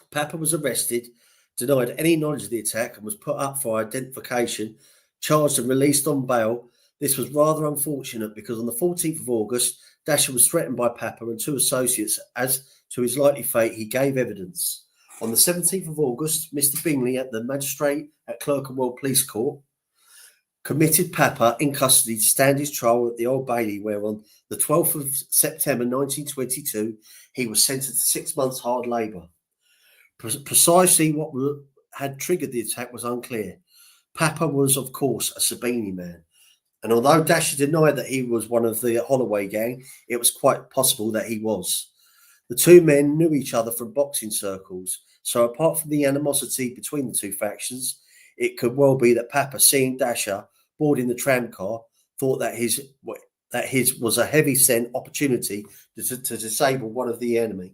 Papa was arrested, denied any knowledge of the attack, and was put up for identification, charged and released on bail. This was rather unfortunate because on the 14th of August, Dasher was threatened by Papa and two associates. As to his likely fate, he gave evidence. On the 17th of August, Mr. Bingley, at the magistrate at Clerkenwell Police Court, committed Papa in custody to stand his trial at the Old Bailey, where on the 12th of September 1922, he was sentenced to 6 months hard labour. Precisely what had triggered the attack was unclear. Papa was, of course, a Sabini man, and although Dasher denied that he was one of the Holloway gang, it was quite possible that he was. The two men knew each other from boxing circles, so apart from the animosity between the two factions, it could well be that Papa, seeing Dasher boarding the tramcar, thought that his was a heavy sent opportunity to disable one of the enemy.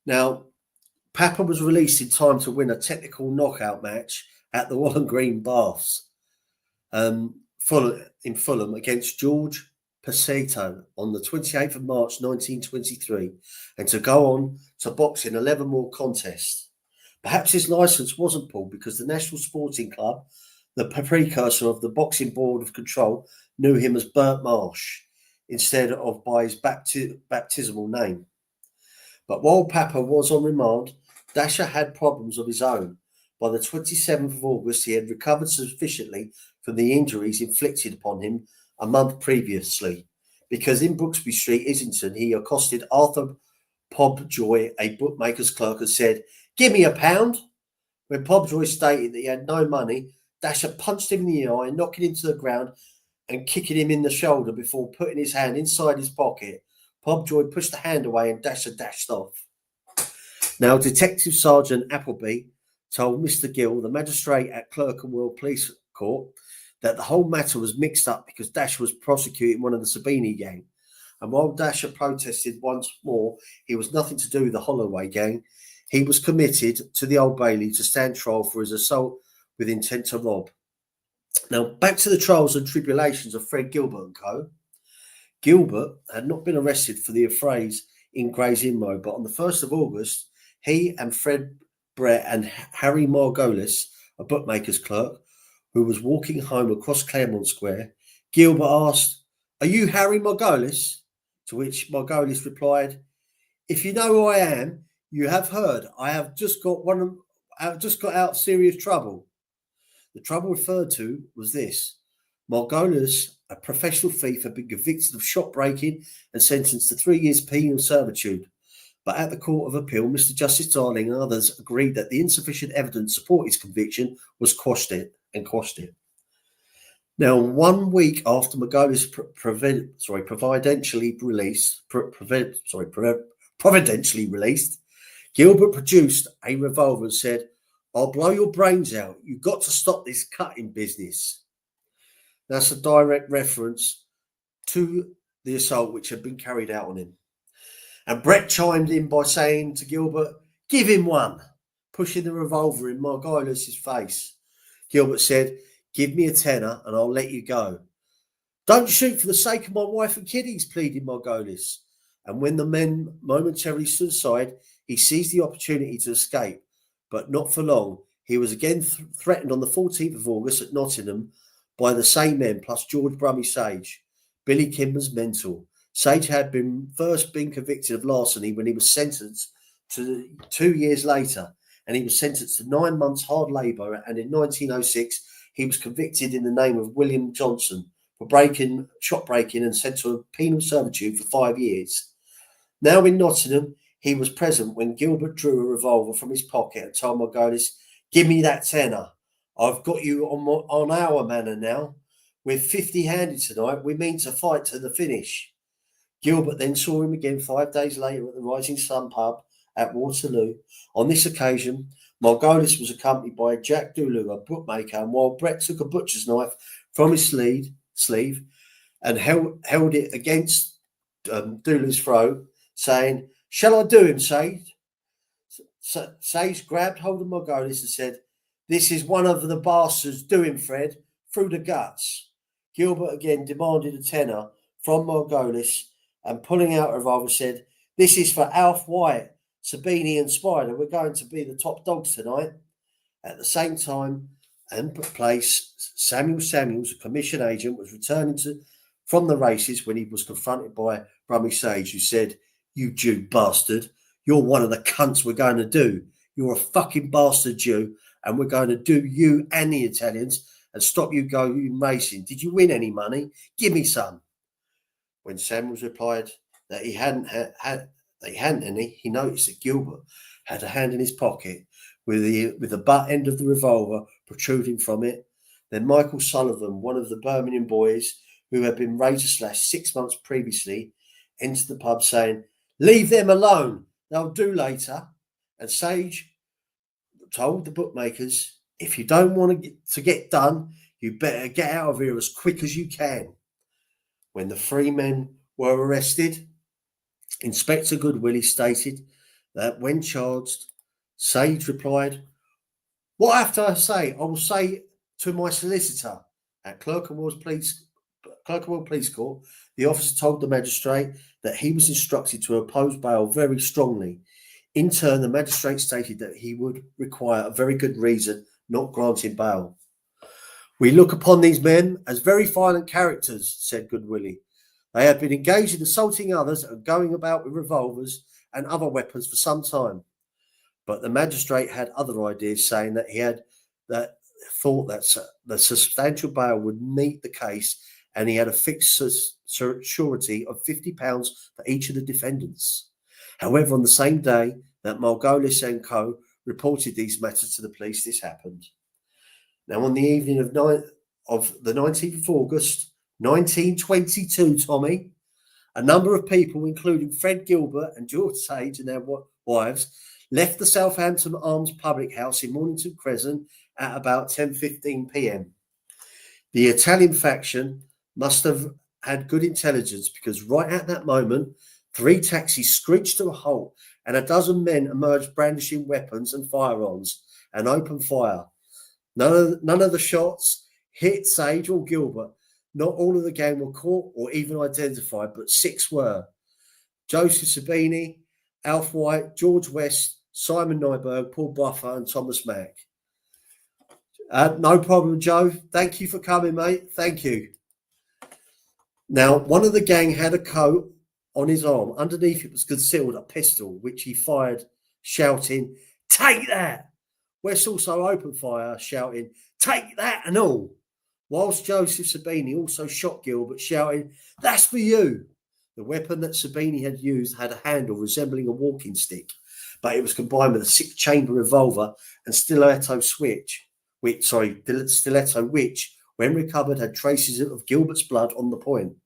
Now, Papa was released in time to win a technical knockout match at the Wallen Green Baths in Fulham against George Passetto on the 28th of March 1923, and to go on to box in 11 more contests. Perhaps his licence wasn't pulled because the National Sporting Club, the precursor of the Boxing Board of Control, knew him as Bert Marsh instead of by his baptismal name. But while Papa was on remand, Dasher had problems of his own. By the 27th of August, he had recovered sufficiently from the injuries inflicted upon him a month previously, because in Brooksby Street, Islington, he accosted Arthur Pobjoy, a bookmaker's clerk, and said, "Give me £1." When Pobjoy stated that he had no money, Dasher punched him in the eye, knocking him to the ground and kicking him in the shoulder before putting his hand inside his pocket. Pobjoy pushed the hand away and dashed off. Now, Detective Sergeant Appleby told Mr. Gill, the magistrate at Clerkenwell Police Court, that the whole matter was mixed up because Dash was prosecuting one of the Sabini gang. And while Dash had protested once more he was nothing to do with the Holloway gang, he was committed to the Old Bailey to stand trial for his assault with intent to rob. Now, back to the trials and tribulations of Fred Gilbert and co. Gilbert had not been arrested for the affrays in Gray's Inn Road, but on the 1st of August, he and Fred Brett and Harry Margolis, a bookmaker's clerk, who was walking home across Claremont Square, Gilbert asked, "Are you Harry Margolis?" To which Margolis replied, "If you know who I am, you have heard I have just got out of serious trouble." The trouble referred to was this: Margolis, a professional thief, had been convicted of shop breaking and sentenced to 3 years penal servitude. But at the Court of Appeal, Mr. Justice Darling and others agreed that the insufficient evidence to support his conviction was quashed it. Now, 1 week after Margolis providentially released, Gilbert produced a revolver and said, "I'll blow your brains out. You've got to stop this cutting business." That's a direct reference to the assault which had been carried out on him. And Brett chimed in by saying to Gilbert, "Give him one," pushing the revolver in Margolis' face. Gilbert said, "Give me a tenner and I'll let you go." "Don't shoot for the sake of my wife and kiddies," pleaded Margolis. And when the men momentarily stood aside, he seized the opportunity to escape, but not for long. He was again threatened on the 14th of August at Nottingham by the same men, plus George Brummy Sage, Billy Kimber's mentor. Sage had first been convicted of larceny when he was sentenced to 2 years later, and he was sentenced to 9 months hard labour, and in 1906 he was convicted in the name of William Johnson for shop breaking and sent to a penal servitude for 5 years. Now in Nottingham, he was present when Gilbert drew a revolver from his pocket and told Margolis, "Give me that tenner. I've got you on our manor now. We're 50-handed tonight. We mean to fight to the finish." Gilbert then saw him again 5 days later at the Rising Sun pub at Waterloo. On this occasion, Margolis was accompanied by Jack Dooloo, a bookmaker, and while Brett took a butcher's knife from his sleeve and held it against Dooloo's throat, saying, "Shall I do him, Sage?" Sage grabbed hold of Margolis and said, "This is one of the bastards. Do him, Fred, through the guts." Gilbert again demanded a tenner from Margolis and pulling out a revolver said, "This is for Alf White, Sabini and Spider. We're going to be the top dogs tonight." At the same time and place, Samuel Samuels, a commission agent, was returning from the races when he was confronted by Brummy Sage, who said, "You Jew bastard, you're one of the cunts we're going to do. You're a fucking bastard Jew, and we're going to do you and the Italians and stop you going racing. Did you win any money? Give me some." When Samuels replied that he hadn't any, he noticed that Gilbert had a hand in his pocket with the butt end of the revolver protruding from it. Then Michael Sullivan, one of the Birmingham boys who had been razor slashed 6 months previously, entered the pub saying, "Leave them alone. They'll do later." And Sage told the bookmakers, "If you don't want to get done, you better get out of here as quick as you can." When the 3 men were arrested, Inspector Goodwillie stated that when charged, Sage replied, "What after I say? I will say to my solicitor." At Clerkenwell Police Court, the officer told the magistrate that he was instructed to oppose bail very strongly. In turn, the magistrate stated that he would require a very good reason not granting bail. "We look upon these men as very violent characters," said Goodwillie. "They have been engaged in assaulting others and going about with revolvers and other weapons for some time." But the magistrate had other ideas, saying that he thought that the substantial bail would meet the case, and he had a fixed surety of £50 for each of the defendants. However, on the same day that Margolis and co. reported these matters to the police, this happened. Now, on the evening of the 19th of August, 1922, Tommy. A number of people, including Fred Gilbert and George Sage and their wives, left the Southampton Arms public house in Mornington Crescent at about 10:15 p.m. The Italian faction must have had good intelligence, because right at that moment, 3 taxis screeched to a halt and a dozen men emerged brandishing weapons and firearms and opened fire. None of the shots hit Sage or Gilbert. Not all of the gang were caught or even identified, but 6 were. Joseph Sabini, Alf White, George West, Simon Nyberg, Paul Buffer and Thomas Mack. No problem, Joe. Thank you for coming, mate. Thank you. Now, one of the gang had a coat on his arm. Underneath it was concealed a pistol, which he fired, shouting, "Take that!" West also opened fire, shouting, "Take that and all," whilst Joseph Sabini also shot Gilbert, shouting, "That's for you." The weapon that Sabini had used had a handle resembling a walking stick, but it was combined with a 6-chamber revolver and stiletto, which, when recovered, had traces of Gilbert's blood on the point.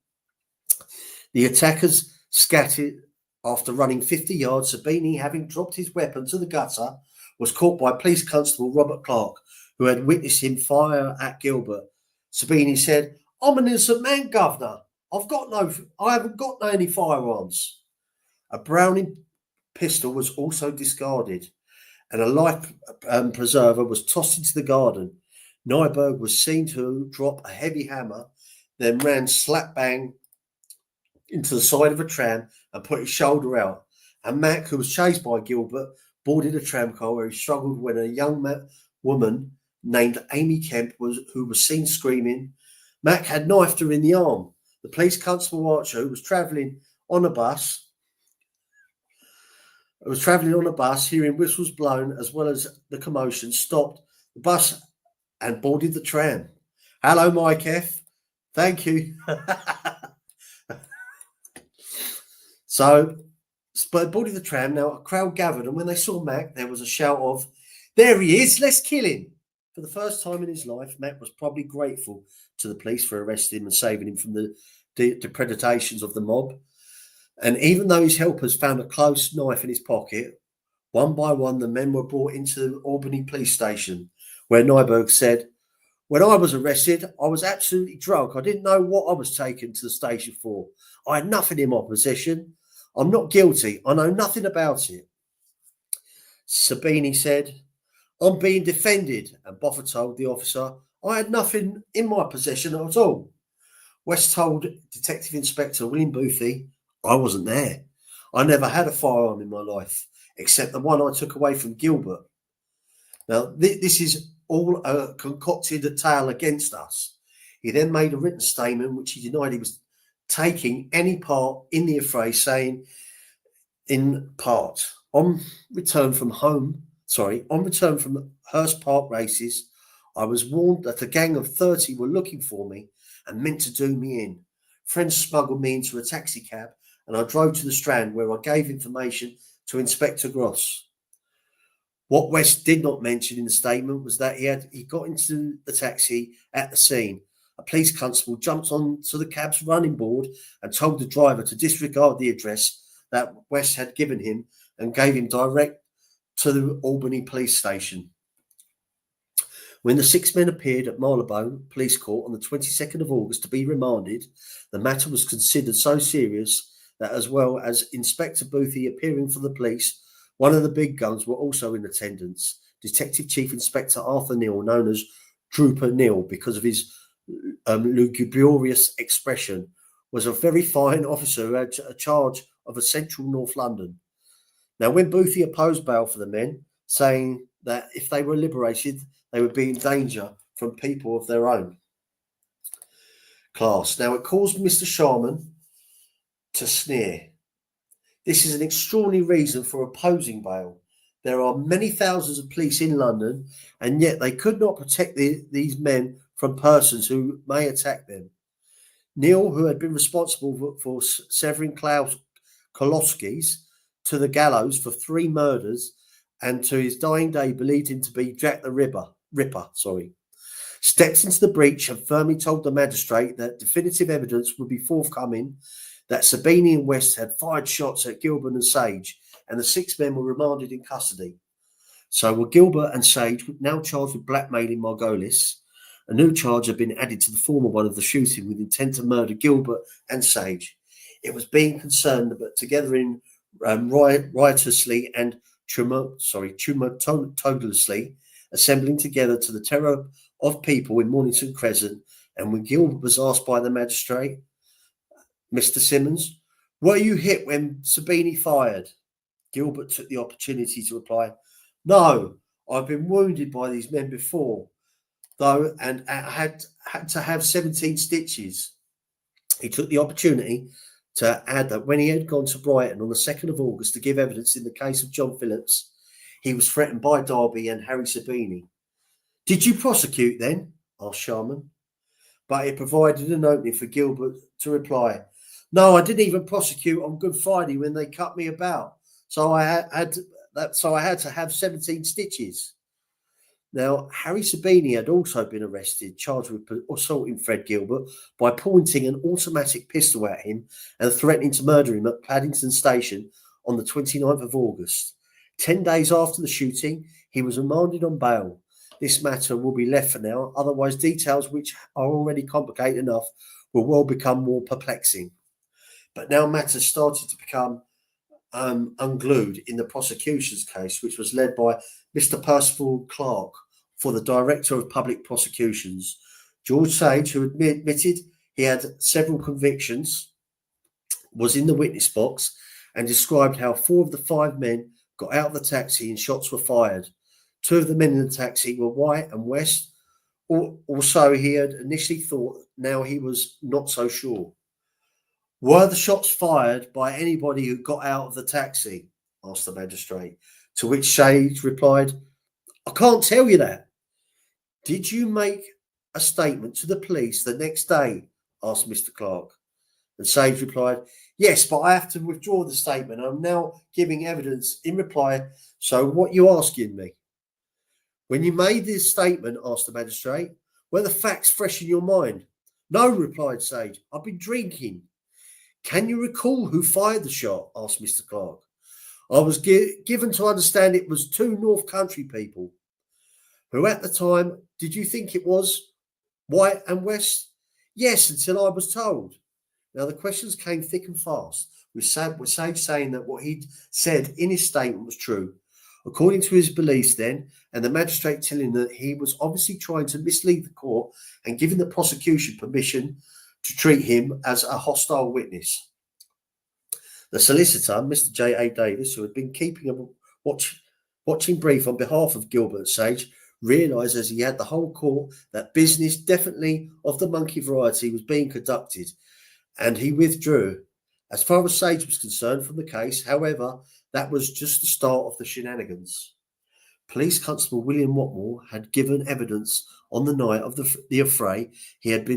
The attackers scattered after running 50 yards. Sabini, having dropped his weapon to the gutter, was caught by Police Constable Robert Clark, who had witnessed him fire at Gilbert. Sabini said, "I'm an innocent man, Governor. I haven't got any firearms." A Browning pistol was also discarded, and a life preserver was tossed into the garden. Nyberg was seen to drop a heavy hammer, then ran slap bang into the side of a tram and put his shoulder out. And Mac, who was chased by Gilbert, boarded a tram car where he struggled when a young woman named Amy Kemp who was seen screaming. Mac had knifed her in the arm. The police constable Archer, who was travelling on a bus, hearing whistles blown as well as the commotion, stopped the bus and boarded the tram. "Hello, Mike F. Thank you." So, boarded the tram. Now, a crowd gathered, and when they saw Mac, there was a shout of, "There he is, let's kill him." For the first time in his life, Mac was probably grateful to the police for arresting him and saving him from the depredations of the mob. And even though his helpers found a close knife in his pocket, one by one the men were brought into Albany police station, where Nyberg said, "When I was arrested, I was absolutely drunk. I didn't know what I was taken to the station for. I had nothing in my possession. I'm not guilty. I know nothing about it." Sabini said, "I'm being defended," and Boffer told the officer, "I had nothing in my possession at all." West told Detective Inspector William Boothie, "I wasn't there. I never had a firearm in my life, except the one I took away from Gilbert." Now, this is all a concocted tale against us. He then made a written statement which he denied he was taking any part in the affray, saying, in part, on return from Hurst Park races, I was warned that a gang of 30 were looking for me and meant to do me in. Friends smuggled me into a taxi cab and I drove to the Strand, where I gave information to Inspector Gross. What West did not mention in the statement was that he got into the taxi at the scene. A police constable jumped onto the cab's running board and told the driver to disregard the address that West had given him and gave him direct to the Albany police station. When the 6 men appeared at Marylebone Police Court on the 22nd of August to be remanded, the matter was considered so serious that, as well as Inspector Boothie appearing for the police, one of the big guns were also in attendance. Detective Chief Inspector Arthur Neal, known as Trooper Neal because of his lugubrious expression, was a very fine officer who had a charge of a central North London. Now, when Boothie opposed bail for the men, saying that if they were liberated, they would be in danger from people of their own class. Now, it caused Mr. Sharman to sneer. This is an extraordinary reason for opposing bail. There are many thousands of police in London, and yet they could not protect these men from persons who may attack them. Neil, who had been responsible for severing Kolowski's to the gallows for 3 murders, and to his dying day believed him to be Jack the Ripper, stepped into the breach and firmly told the magistrate that definitive evidence would be forthcoming that Sabini and West had fired shots at Gilbert and Sage, and the 6 men were remanded in custody. So were Gilbert and Sage, now charged with blackmailing Margolis. A new charge had been added to the former one of the shooting with intent to murder Gilbert and Sage. It was being concerned, but together in riotously and tumultuously, assembling together to the terror of people in Mornington Crescent. And when Gilbert was asked by the magistrate, Mr. Simmons, were you hit when Sabini fired? Gilbert took the opportunity to reply, no, I've been wounded by these men before, though, and I had to have 17 stitches. He took the opportunity to add that when he had gone to Brighton on the 2nd of August to give evidence in the case of John Phillips, he was threatened by Darby and Harry Sabini. Did you prosecute then? Asked Sharman. But it provided an opening for Gilbert to reply, no, I didn't even prosecute on Good Friday when they cut me about. So I had to have 17 stitches. Now, Harry Sabini had also been arrested, charged with assaulting Fred Gilbert by pointing an automatic pistol at him and threatening to murder him at Paddington Station on the 29th of August. 10 days after the shooting, he was remanded on bail. This matter will be left for now, otherwise details which are already complicated enough will well become more perplexing. But now matters started to become unglued in the prosecution's case, which was led by Mr. Percival Clark for the Director of Public Prosecutions. George Sage, who admitted he had several convictions, was in the witness box and described how 4 of the 5 men got out of the taxi and shots were fired. 2 of the men in the taxi were White and West, or so he had initially thought. Now he was not so sure. Were the shots fired by anybody who got out of the taxi? Asked the magistrate, to which Sage replied, I can't tell you that. Did you make a statement to the police the next day? Asked Mr. Clark. And Sage replied, yes, but I have to withdraw the statement. I'm now giving evidence in reply. So what you asking me? When you made this statement, asked the magistrate, were the facts fresh in your mind? No, replied Sage. I've been drinking. Can you recall who fired the shot? Asked Mr. Clark. I was given to understand it was 2 North Country people. Who at the time did you think it was? White and West? Yes, until I was told. Now the questions came thick and fast, with Sage saying that what he'd said in his statement was true, according to his beliefs then, and the magistrate telling him that he was obviously trying to mislead the court and giving the prosecution permission to treat him as a hostile witness. The solicitor, Mr. J.A. Davis, who had been keeping a watching brief on behalf of Gilbert and Sage, realised as he had the whole court that business definitely of the monkey variety was being conducted, and he withdrew. As far as Sage was concerned from the case, however, that was just the start of the shenanigans. Police Constable William Watmore had given evidence on the night of the affray. He had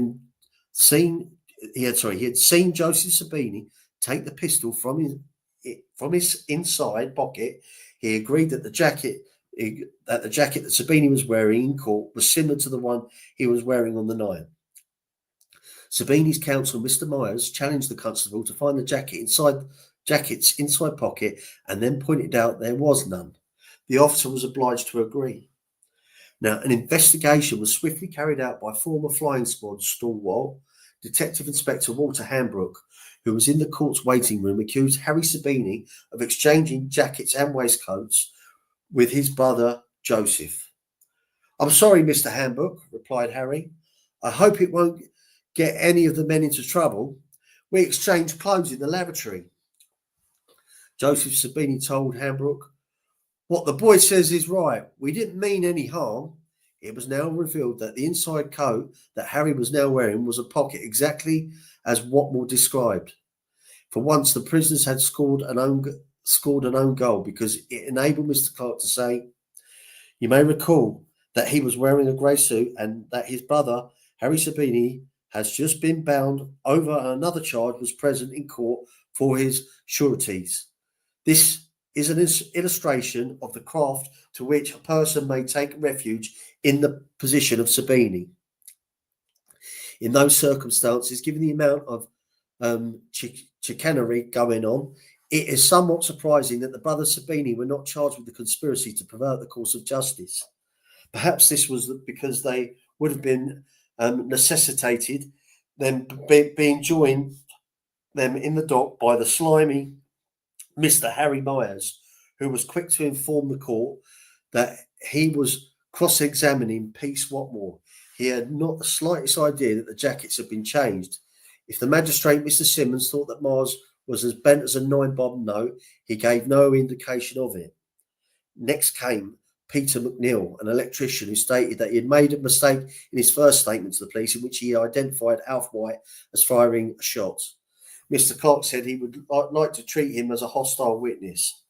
seen Joseph Sabini take the pistol from his inside pocket. He agreed that the jacket that Sabini was wearing in court was similar to the one he was wearing on the night. Sabini's counsel, Mr. Myers, challenged the constable to find the jacket's inside pocket and then pointed out there was none. The officer was obliged to agree. Now, an investigation was swiftly carried out by former flying squad stalwart Detective Inspector Walter Hambrook, who was in the court's waiting room, accused Harry Sabini of exchanging jackets and waistcoats with his brother Joseph. I'm sorry, Mr. Hambrook, replied Harry. I hope it won't get any of the men into trouble. We exchanged clothes in the lavatory. Joseph Sabini told Hambrook, what the boy says is right. We didn't mean any harm. It was now revealed that the inside coat that Harry was now wearing was a pocket exactly as Watmore described. For once, the prisoners had scored an own goal because it enabled Mr. Clark to say, you may recall that he was wearing a grey suit and that his brother, Harry Sabini, has just been bound over another charge was present in court for his sureties. This is an illustration of the craft to which a person may take refuge in the position of Sabini. In those circumstances, given the amount of chicanery going on, it is somewhat surprising that the brothers Sabini were not charged with the conspiracy to pervert the course of justice. Perhaps this was because they would have been necessitated them being joined them in the dock by the slimy Mr. Harry Myers, who was quick to inform the court that he was cross-examining Peace Watmore. He had not the slightest idea that the jackets had been changed. If the magistrate, Mr. Simmons, thought that Myers was as bent as a 9-bob note, he gave no indication of it. Next came Peter McNeil, an electrician, who stated that he had made a mistake in his first statement to the police, in which he identified Alf White as firing a shot. Mr. Clark said he would like to treat him as a hostile witness.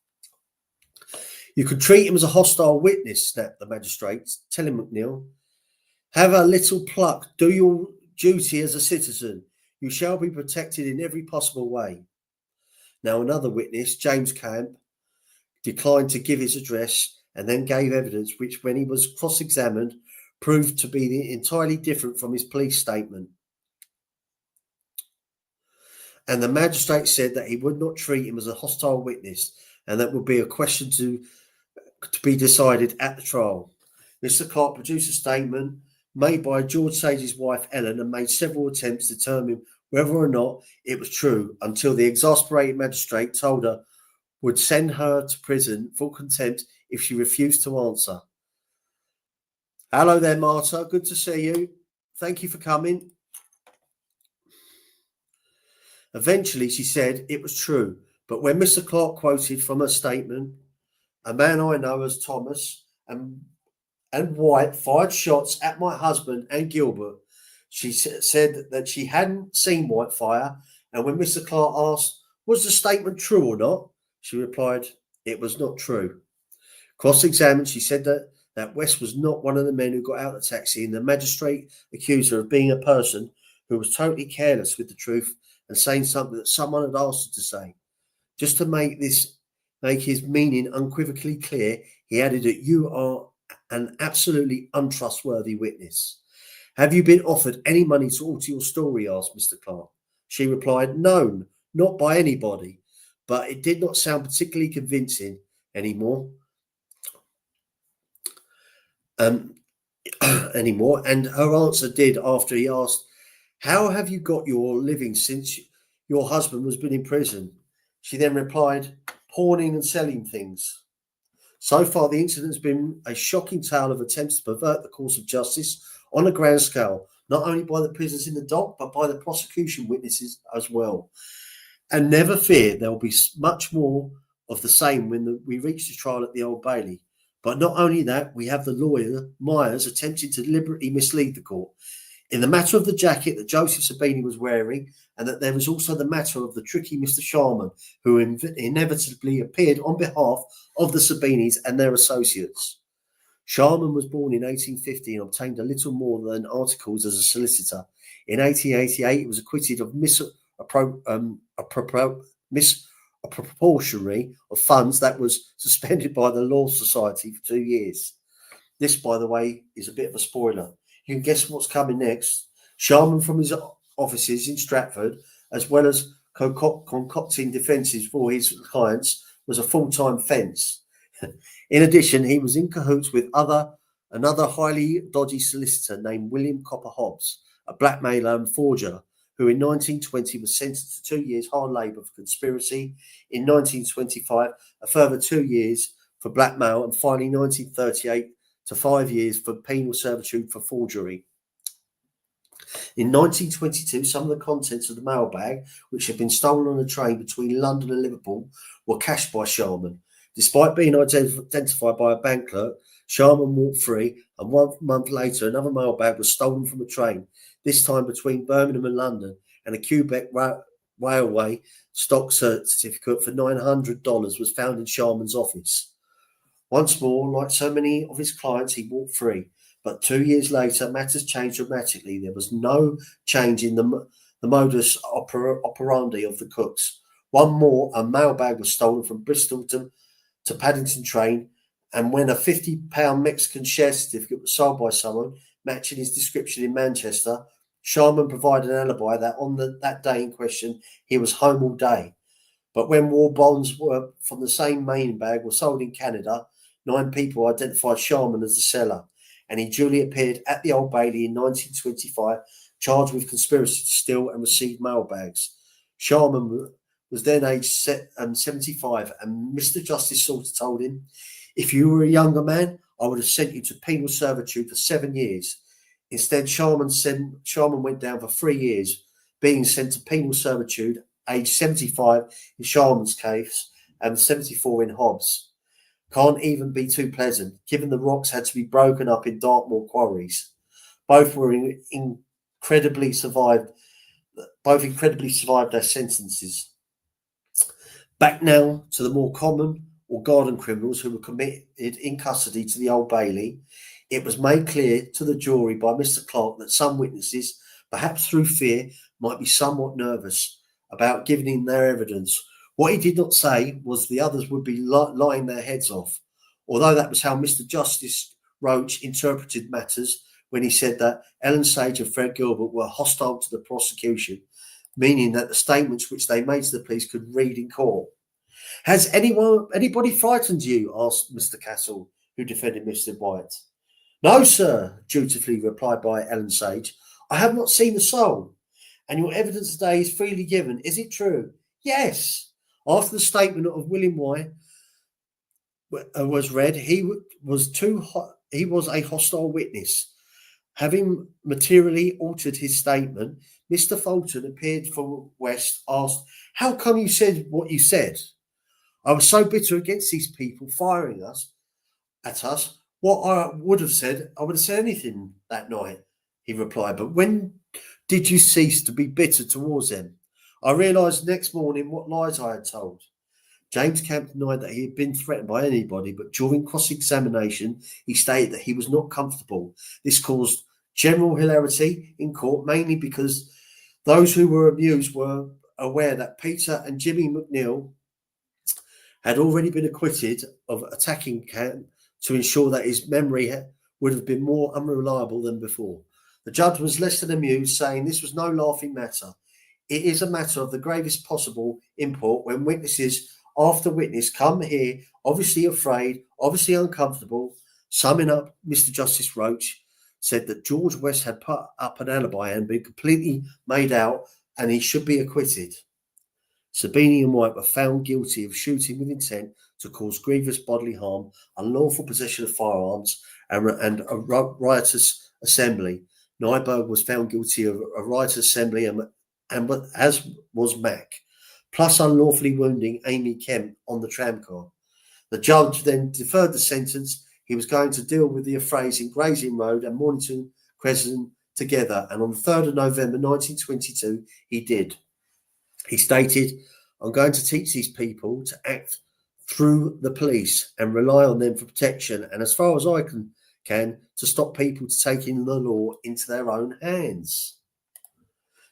You could treat him as a hostile witness, snapped the magistrate, telling McNeil, have a little pluck, do your duty as a citizen. You shall be protected in every possible way. Now another witness, James Camp, declined to give his address and then gave evidence which, when he was cross-examined, proved to be entirely different from his police statement. And the magistrate said that he would not treat him as a hostile witness, and that would be a question to be decided at the trial. Mr. Clark produced a statement made by George Sage's wife Ellen and made several attempts to determine whether or not it was true, until the exasperated magistrate told her would send her to prison for contempt if she refused to answer. Hello there, Marta. Good to see you. Thank you for coming. Eventually, she said it was true, but when Mr. Clark quoted from her statement, a man I know as Thomas and White fired shots at my husband and Gilbert, she said that she hadn't seen White fire, and when Mr. Clark asked, was the statement true or not, she replied, it was not true. Cross-examined, she said that West was not one of the men who got out of the taxi, and the magistrate accused her of being a person who was totally careless with the truth and saying something that someone had asked her to say. Just to make his meaning unequivocally clear, he added that you are an absolutely untrustworthy witness. Have you been offered any money to alter your story? Asked Mr. Clark. She replied, no, not by anybody, but it did not sound particularly convincing anymore. And her answer did after he asked, how have you got your living since your husband has been in prison? She then replied, pawning and selling things. So far, the incident has been a shocking tale of attempts to pervert the course of justice on a grand scale, not only by the prisoners in the dock, but by the prosecution witnesses as well. And never fear, there will be much more of the same when we reach the trial at the Old Bailey. But not only that, we have the lawyer, Myers, attempting to deliberately mislead the court. In the matter of the jacket that Joseph Sabini was wearing, and that there was also the matter of the tricky Mr. Sharman, who inevitably appeared on behalf of the Sabinis and their associates. Sharman was born in 1850 and obtained a little more than articles as a solicitor. In 1888, he was acquitted of misappropriation of funds that was suspended by the Law Society for 2 years. This, by the way, is a bit of a spoiler. You can guess what's coming next. Sharman, from his offices in Stratford, as well as concocting defences for his clients, was a full-time fence. In addition, he was in cahoots with another highly dodgy solicitor named William Copper Hobbs, a blackmailer and forger, who in 1920 was sentenced to 2 years hard labour for conspiracy. In 1925, a further 2 years for blackmail, and finally 1938 to 5 years for penal servitude for forgery. In 1922, some of the contents of the mailbag, which had been stolen on a train between London and Liverpool, were cashed by Sharman. Despite being identified by a bank clerk, Sharman walked free, and 1 month later, another mailbag was stolen from a train, this time between Birmingham and London, and a Quebec Railway stock certificate for $900 was found in Sharman's office. Once more, like so many of his clients, he walked free. But 2 years later, matters changed dramatically. There was no change in the modus operandi of the cooks. One more, a mailbag was stolen from Bristol to to Paddington train, and when a £50 Mexican share certificate was sold by someone matching his description in Manchester, Sharman provided an alibi that on that day in question he was home all day. But when war bonds were from the same main bag were sold in Canada, 9 people identified Sharman as the seller, and he duly appeared at the Old Bailey in 1925, charged with conspiracy to steal and receive mail bags. Sharman was then aged 75, and Mr. Justice Salter told him, "If you were a younger man, I would have sent you to penal servitude for 7 years." Instead, Sharman went down for 3 years, being sent to penal servitude, aged 75 in Sharman's case and 74 in Hobbs. Can't even be too pleasant, given the rocks had to be broken up in Dartmoor quarries. Both incredibly survived their sentences. Back now to the more common or garden criminals who were committed in custody to the Old Bailey. It was made clear to the jury by Mr. Clark that some witnesses, perhaps through fear, might be somewhat nervous about giving in their evidence. What he did not say was the others would be lying their heads off, although that was how Mr. Justice Roach interpreted matters when he said that Ellen Sage and Fred Gilbert were hostile to the prosecution, meaning that the statements which they made to the police could read in court. "Has anybody frightened you?" asked Mr. Castle, who defended Mr. White. "No, sir," dutifully replied by Ellen Sage. "I have not seen a soul." "And your evidence today is freely given, is it true?" "Yes." After the statement of William White was read, he was a hostile witness. Having materially altered his statement, Mr. Fulton appeared from West, asked, "How come you said what you said?" "I was so bitter against these people firing at us. What I would have said anything that night," he replied. "But when did you cease to be bitter towards them?" "I realised next morning what lies I had told." James Camp denied that he had been threatened by anybody, but during cross-examination, he stated that he was not comfortable. This caused general hilarity in court, mainly because those who were amused were aware that Peter and Jimmy McNeil had already been acquitted of attacking Camp to ensure that his memory would have been more unreliable than before. The judge was less than amused, saying this was no laughing matter. It is a matter of the gravest possible import when witnesses after witness come here, obviously afraid, obviously uncomfortable. Summing up, Mr. Justice Roach said that George West had put up an alibi and been completely made out, and he should be acquitted. Sabini and White were found guilty of shooting with intent to cause grievous bodily harm, unlawful possession of firearms, and a riotous assembly. Nyberg was found guilty of a riotous assembly, and as was Mack, plus unlawfully wounding Amy Kemp on the tramcar. The judge then deferred the sentence. He was going to deal with the affrays in Gray's Inn Road and Mornington Crescent together, and on the 3rd of November 1922, he did. He stated, "I'm going to teach these people to act through the police and rely on them for protection, and as far as I can to stop people taking the law into their own hands."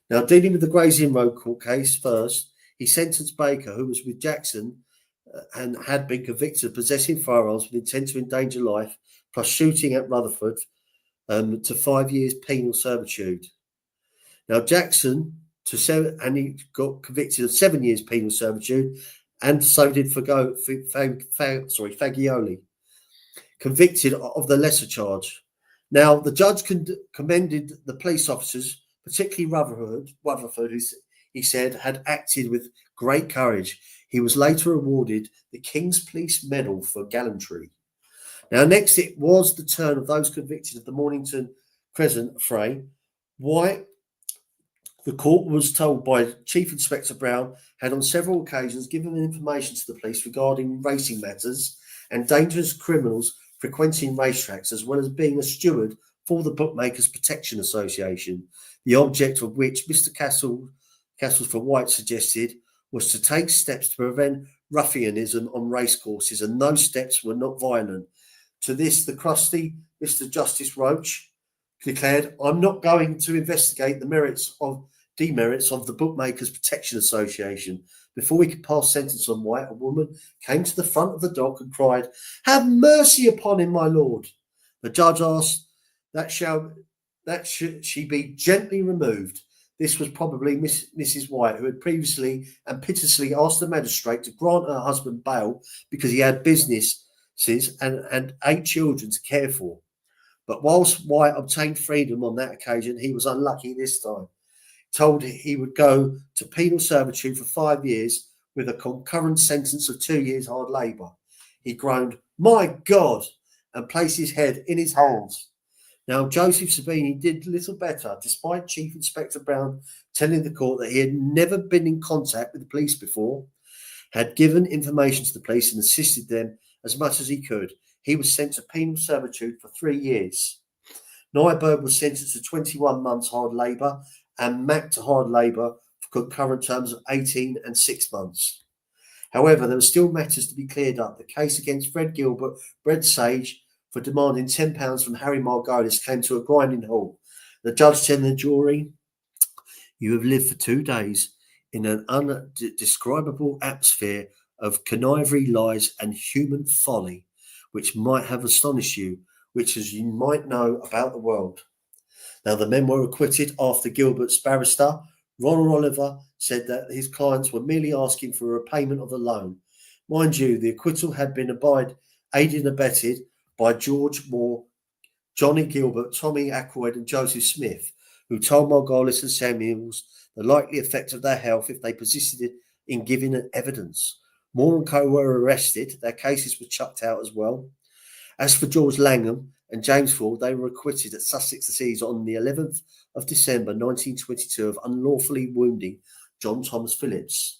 Now, dealing with the Gray's Inn Road court case first, he sentenced Baker, who was with Jackson and had been convicted of possessing firearms with intent to endanger life, plus shooting at Rutherford, to 5 years penal servitude. Now, Jackson and he got convicted of 7 years penal servitude, and so did Fagioli, convicted of the lesser charge. Now, the judge commended the police officers, particularly Rutherford, who he said had acted with great courage. He was later awarded the King's Police Medal for gallantry. Now, next it was the turn of those convicted of the Mornington Crescent affray. White, the court was told by Chief Inspector Brown, had on several occasions given information to the police regarding racing matters and dangerous criminals frequenting racetracks, as well as being a steward for the Bookmakers Protection Association, the object of which Mr. Castles for White suggested was to take steps to prevent ruffianism on racecourses, and those steps were not violent. To this, the crusty Mr. Justice Roach declared, "I'm not going to investigate the merits of demerits of the Bookmakers Protection Association. Before we could pass sentence on White, a woman came to the front of the dock and cried, "Have mercy upon him, my lord." The judge asked that should she be gently removed. This was probably Mrs. White, who had previously and piteously asked the magistrate to grant her husband bail because he had businesses and 8 children to care for. But whilst White obtained freedom on that occasion, he was unlucky this time. Told he would go to penal servitude for 5 years with a concurrent sentence of 2 years hard labour. He groaned, "My God," and placed his head in his hands. Now, Joseph Sabini did little better, despite Chief Inspector Brown telling the court that he had never been in contact with the police before, had given information to the police and assisted them as much as he could. He was sent to penal servitude for 3 years. Nyberg was sentenced to 21 months hard labour and Mack to hard labour for concurrent terms of 18 and 6 months. However, there were still matters to be cleared up. The case against Fred Gilbert, Brett Sage, for demanding £10 from Harry Margolis came to a grinding halt. The judge telling the jury, "You have lived for 2 days in an undescribable atmosphere of connivery, lies, and human folly, which might have astonished you, which as you might know about the world." Now, the men were acquitted after Gilbert's barrister, Ronald Oliver, said that his clients were merely asking for a repayment of the loan. Mind you, the acquittal had been aided and abetted by George Moore, Johnny Gilbert, Tommy Ackroyd, and Joseph Smith, who told Margolis and Samuels the likely effect of their health if they persisted in giving evidence. Moore and co were arrested. Their cases were chucked out as well. As for George Langham and James Ford, they were acquitted at Sussex Assizes on the 11th of December 1922 of unlawfully wounding John Thomas Phillips.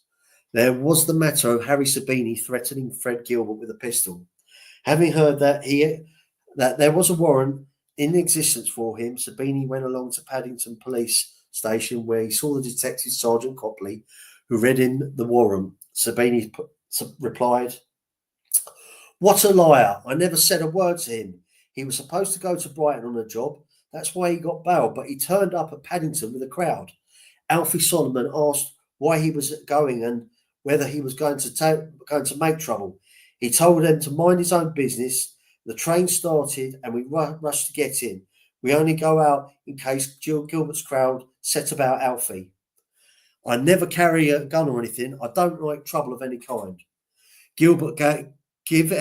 There was the matter of Harry Sabini threatening Fred Gilbert with a pistol. Having heard that there was a warrant in existence for him, Sabini went along to Paddington Police Station, where he saw the detective Sergeant Copley, who read him the warrant. Sabini replied, "What a liar! I never said a word to him. He was supposed to go to Brighton on a job. That's why he got bail, but he turned up at Paddington with a crowd." Alfie Solomon asked why he was going and whether he was going to make trouble. He told them to mind his own business. The train started and we rushed to get in. We only go out in case Gilbert's crowd set about Alfie. "I never carry a gun or anything. I don't like trouble of any kind." Gilbert did give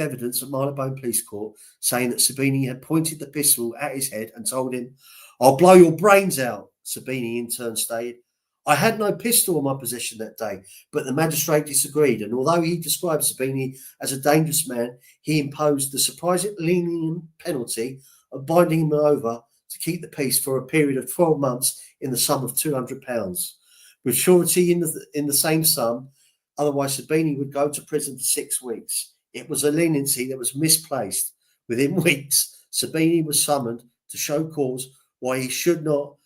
evidence at Marylebone Police Court, saying that Sabini had pointed the pistol at his head and told him, "I'll blow your brains out." Sabini in turn stated, "I had no pistol in my possession that day," but the magistrate disagreed, and although he described Sabini as a dangerous man, he imposed the surprisingly lenient penalty of binding him over to keep the peace for a period of 12 months in the sum of £200, with surety in the same sum. Otherwise, Sabini would go to prison for 6 weeks. It was a leniency that was misplaced. Within weeks, Sabini was summoned to show cause why he should not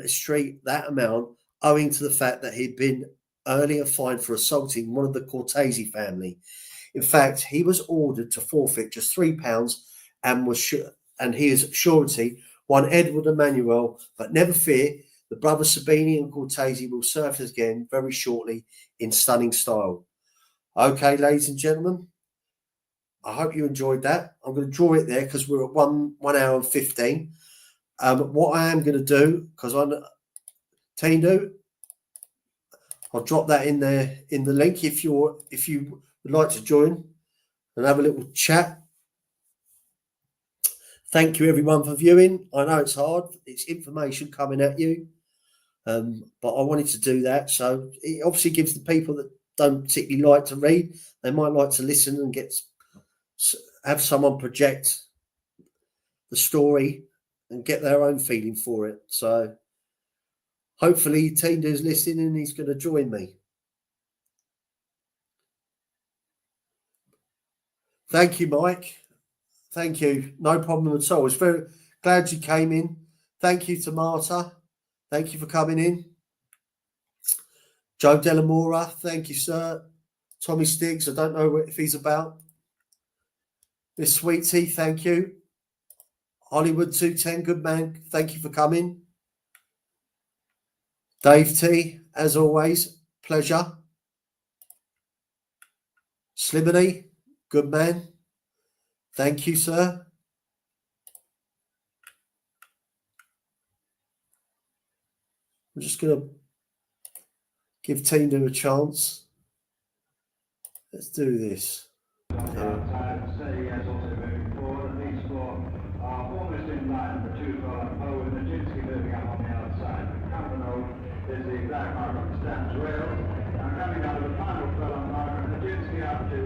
street that amount, owing to the fact that he'd been earlier fined for assaulting one of the Cortese family. In fact, he was ordered to forfeit just £3 and his surety won Edward Emmanuel. But never fear, the brothers Sabini and Cortese will surface again very shortly in stunning style. Okay, ladies and gentlemen, I hope you enjoyed that. I'm going to draw it there because we're at 1 hour and 15. What I am going to do, because I'm Tino, I'll drop that in there in the link if you would like to join and have a little chat. Thank you everyone for viewing. I know it's hard. It's information coming at you. But I wanted to do that. So it obviously gives the people that don't particularly like to read, they might like to listen and have someone project the story and get their own feeling for it. So hopefully Tinder's listening and he's going to join me. Thank you, Mike. Thank you. No problem at all. It's very glad you came in. Thank you to Marta. Thank you for coming in. Joe Delamora, thank you, sir. Tommy Stiggs, I don't know if he's about. Miss Sweetie, thank you. Hollywood 210, good man. Thank you for coming. Dave T, as always, pleasure. Slimony, good man. Thank you, sir. I'm just going to give Tina a chance. Let's do this. Is the black mark on the stands rail. And coming out of the final furlong mark, and the Jinsky up to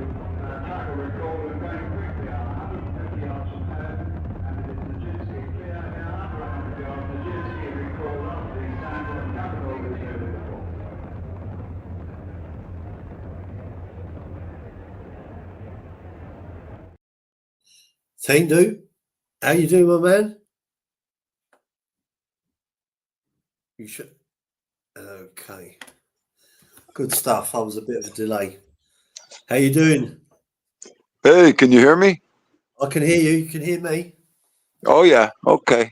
tackle record. We're going quickly on 150 yards from home, and it is the Jinsky clear in another 100 yards. The Jinsky record off the sandal and coming over the hill in the fourth. Tindu, how you doing, my man? You should. Okay, good stuff. I was a bit of a delay. How you doing? Hey, can you hear me? I can hear you. You can hear me. Oh yeah. Okay.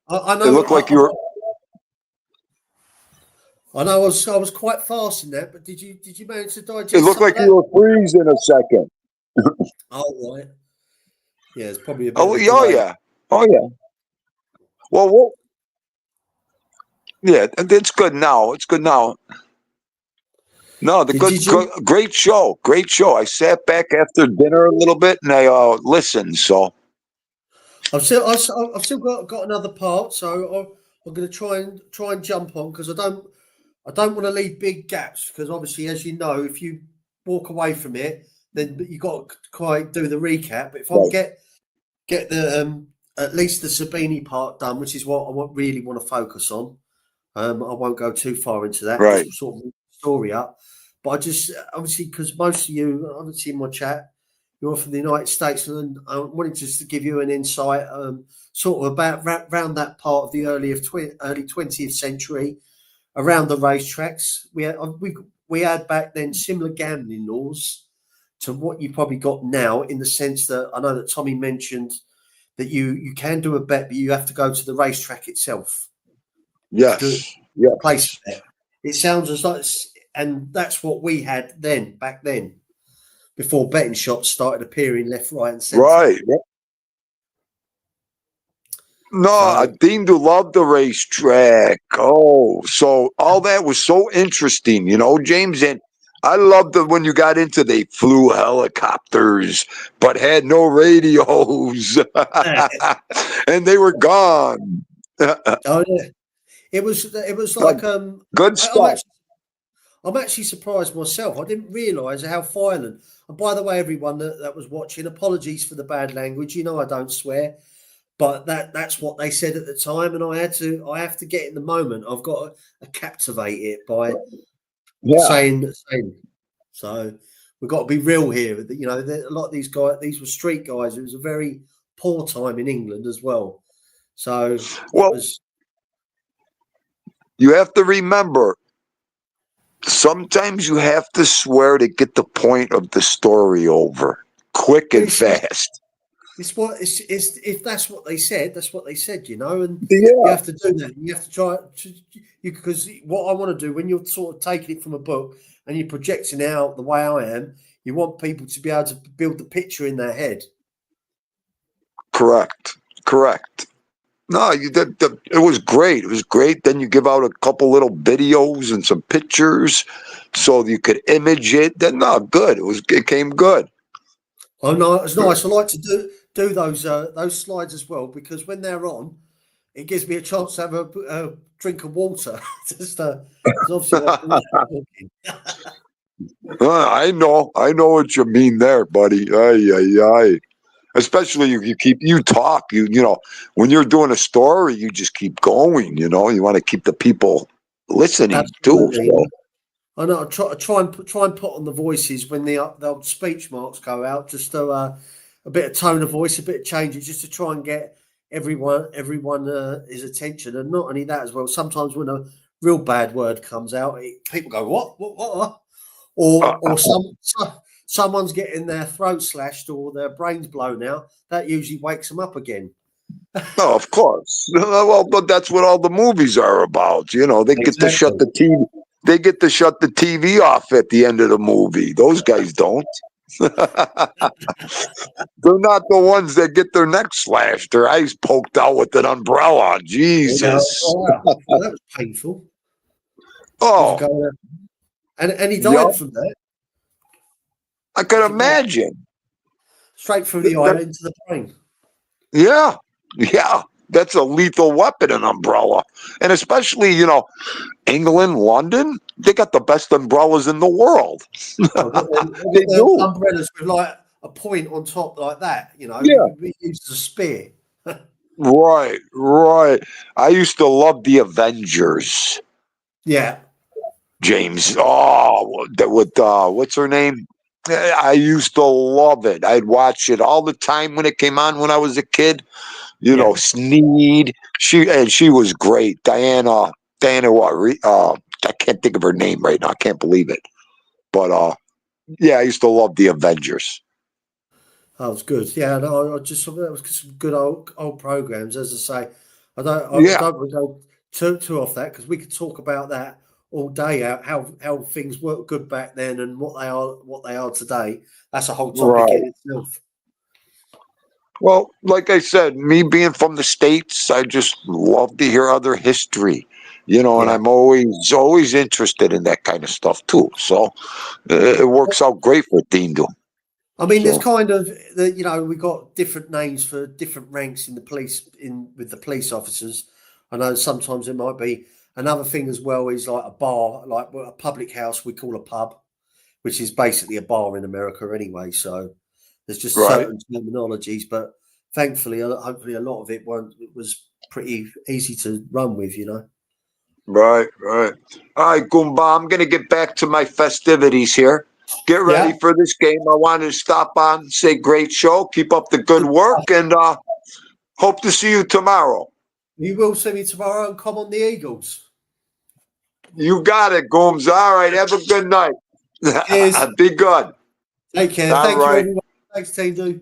I know. It looked like you were. I know. I was quite fast in that, but did you manage to digest? It looked like you were freezing a second. Oh right. Yeah, it's probably a bit. Oh yeah. Oh yeah. Well. Yeah, it's good now. It's good now. No, great show. Great show. I sat back after dinner a little bit and I listened. So I've still got another part. So I'm going to try and jump on because I don't want to leave big gaps because obviously, as you know, if you walk away from it, then you got to quite do the recap. But if I get the at least the Sabini part done, which is what I really want to focus on. I won't go too far into that. Right. Just sort of story up. But I just obviously because most of you, I haven't seen my chat. You're from the United States, and I wanted just to give you an insight, sort of about around that part of the early 20th century, around the racetracks. We had back then similar gambling laws to what you probably got now, in the sense that I know that Tommy mentioned that you can do a bet, but you have to go to the racetrack itself. Yes. Yeah. Place bet. It sounds as like, and that's what we had back then, before betting shops started appearing left, right, and centre. Right. No, I seem to love the racetrack. Oh, so all that was so interesting, James. And I loved when you got into they flew helicopters, but had no radios, and they were gone. Oh yeah, it was like good stuff. I'm actually surprised myself. I didn't realise how violent. And by the way, everyone that was watching, apologies for the bad language. I don't swear, but that's what they said at the time, and I have to get in the moment. I've got to captivate it by saying. So we've got to be real here. A lot of these guys, these were street guys. It was a very poor time in England as well. So you have to remember, sometimes you have to swear to get the point of the story over quick and fast. If that's what they said, that's what they said, and yeah. You have to do that. You have to try because what I want to do when you're sort of taking it from a book and you're projecting it out the way I am, you want people to be able to build the picture in their head. Correct. No, it was great. It was great. Then you give out a couple little videos and some pictures so you could image it. Then good. It came good. Oh no, it was nice. I like to do those slides as well because when they're on, it gives me a chance to have a drink of water. Just obviously I know what you mean there, buddy. Aye. Especially you talk, when you're doing a story, you just keep going, you want to keep the people listening too. So. I know. I try and put on the voices when the old speech marks go out, just to a bit of tone of voice, a bit of change, just to try and get everyone his attention. And not only that as well, sometimes when a real bad word comes out, people go, what? Or someone's getting their throat slashed or their brains blown out. That usually wakes them up again. No, of course. Well, but that's what all the movies are about. You know, they get to shut Exactly. the TV. They get to shut the TV off at the end of the movie. Those guys don't. They're not the ones that get their neck slashed, their eyes poked out with an umbrella. Yeah, Jesus. oh, wow. Well, that was painful. Was Oh, going and he yeah. died from that. I can Was it mad? imagine. Straight through the eye into the brain. Yeah, yeah. That's a lethal weapon, an umbrella. And especially, you know, England, London, they got the best umbrellas in the world. Oh, They the do. umbrellas with like a point on top like that, you know, Yeah. we used as a spear. Right, right. I used to love the Avengers, Yeah, James. Oh, that with what's her name? I used to love it. I'd watch it all the time when it came on when I was a kid. You know, yeah. Sneed. She was great. Diana what? I can't think of her name right now. I can't believe it. But yeah, I used to love the Avengers. That was good. Yeah, no, I just thought that was some good old programs. As I say, I Yeah, don't want to go too off that because we could talk about that all day. How things were good back then and what they are today. That's a whole topic right. in itself. Well, like I said, me being from the States, I just love to hear other history, you know, and Yeah. I'm always interested in that kind of stuff too. So it works out great for Dindo. I mean, there's So, kind of you know, we got different names for different ranks in the police in with the police officers. I know sometimes it might be another thing as well is like a bar, like a public house we call a pub, which is basically a bar in America anyway. So there's just right, certain terminologies, but thankfully, hopefully, a lot of it was pretty easy to run with, you know. right, right. All right, Goomba, I'm going to get back to my festivities here. Get ready Yeah, for this game. I wanted to stop on, say great show, keep up the good good work, stuff. and hope to see you tomorrow. You will see me tomorrow and come on the Eagles. You got it, Gooms. All right, have a good night. Cheers. Be good. Take care. All Thank you, right. everyone. Thanks, Team Do.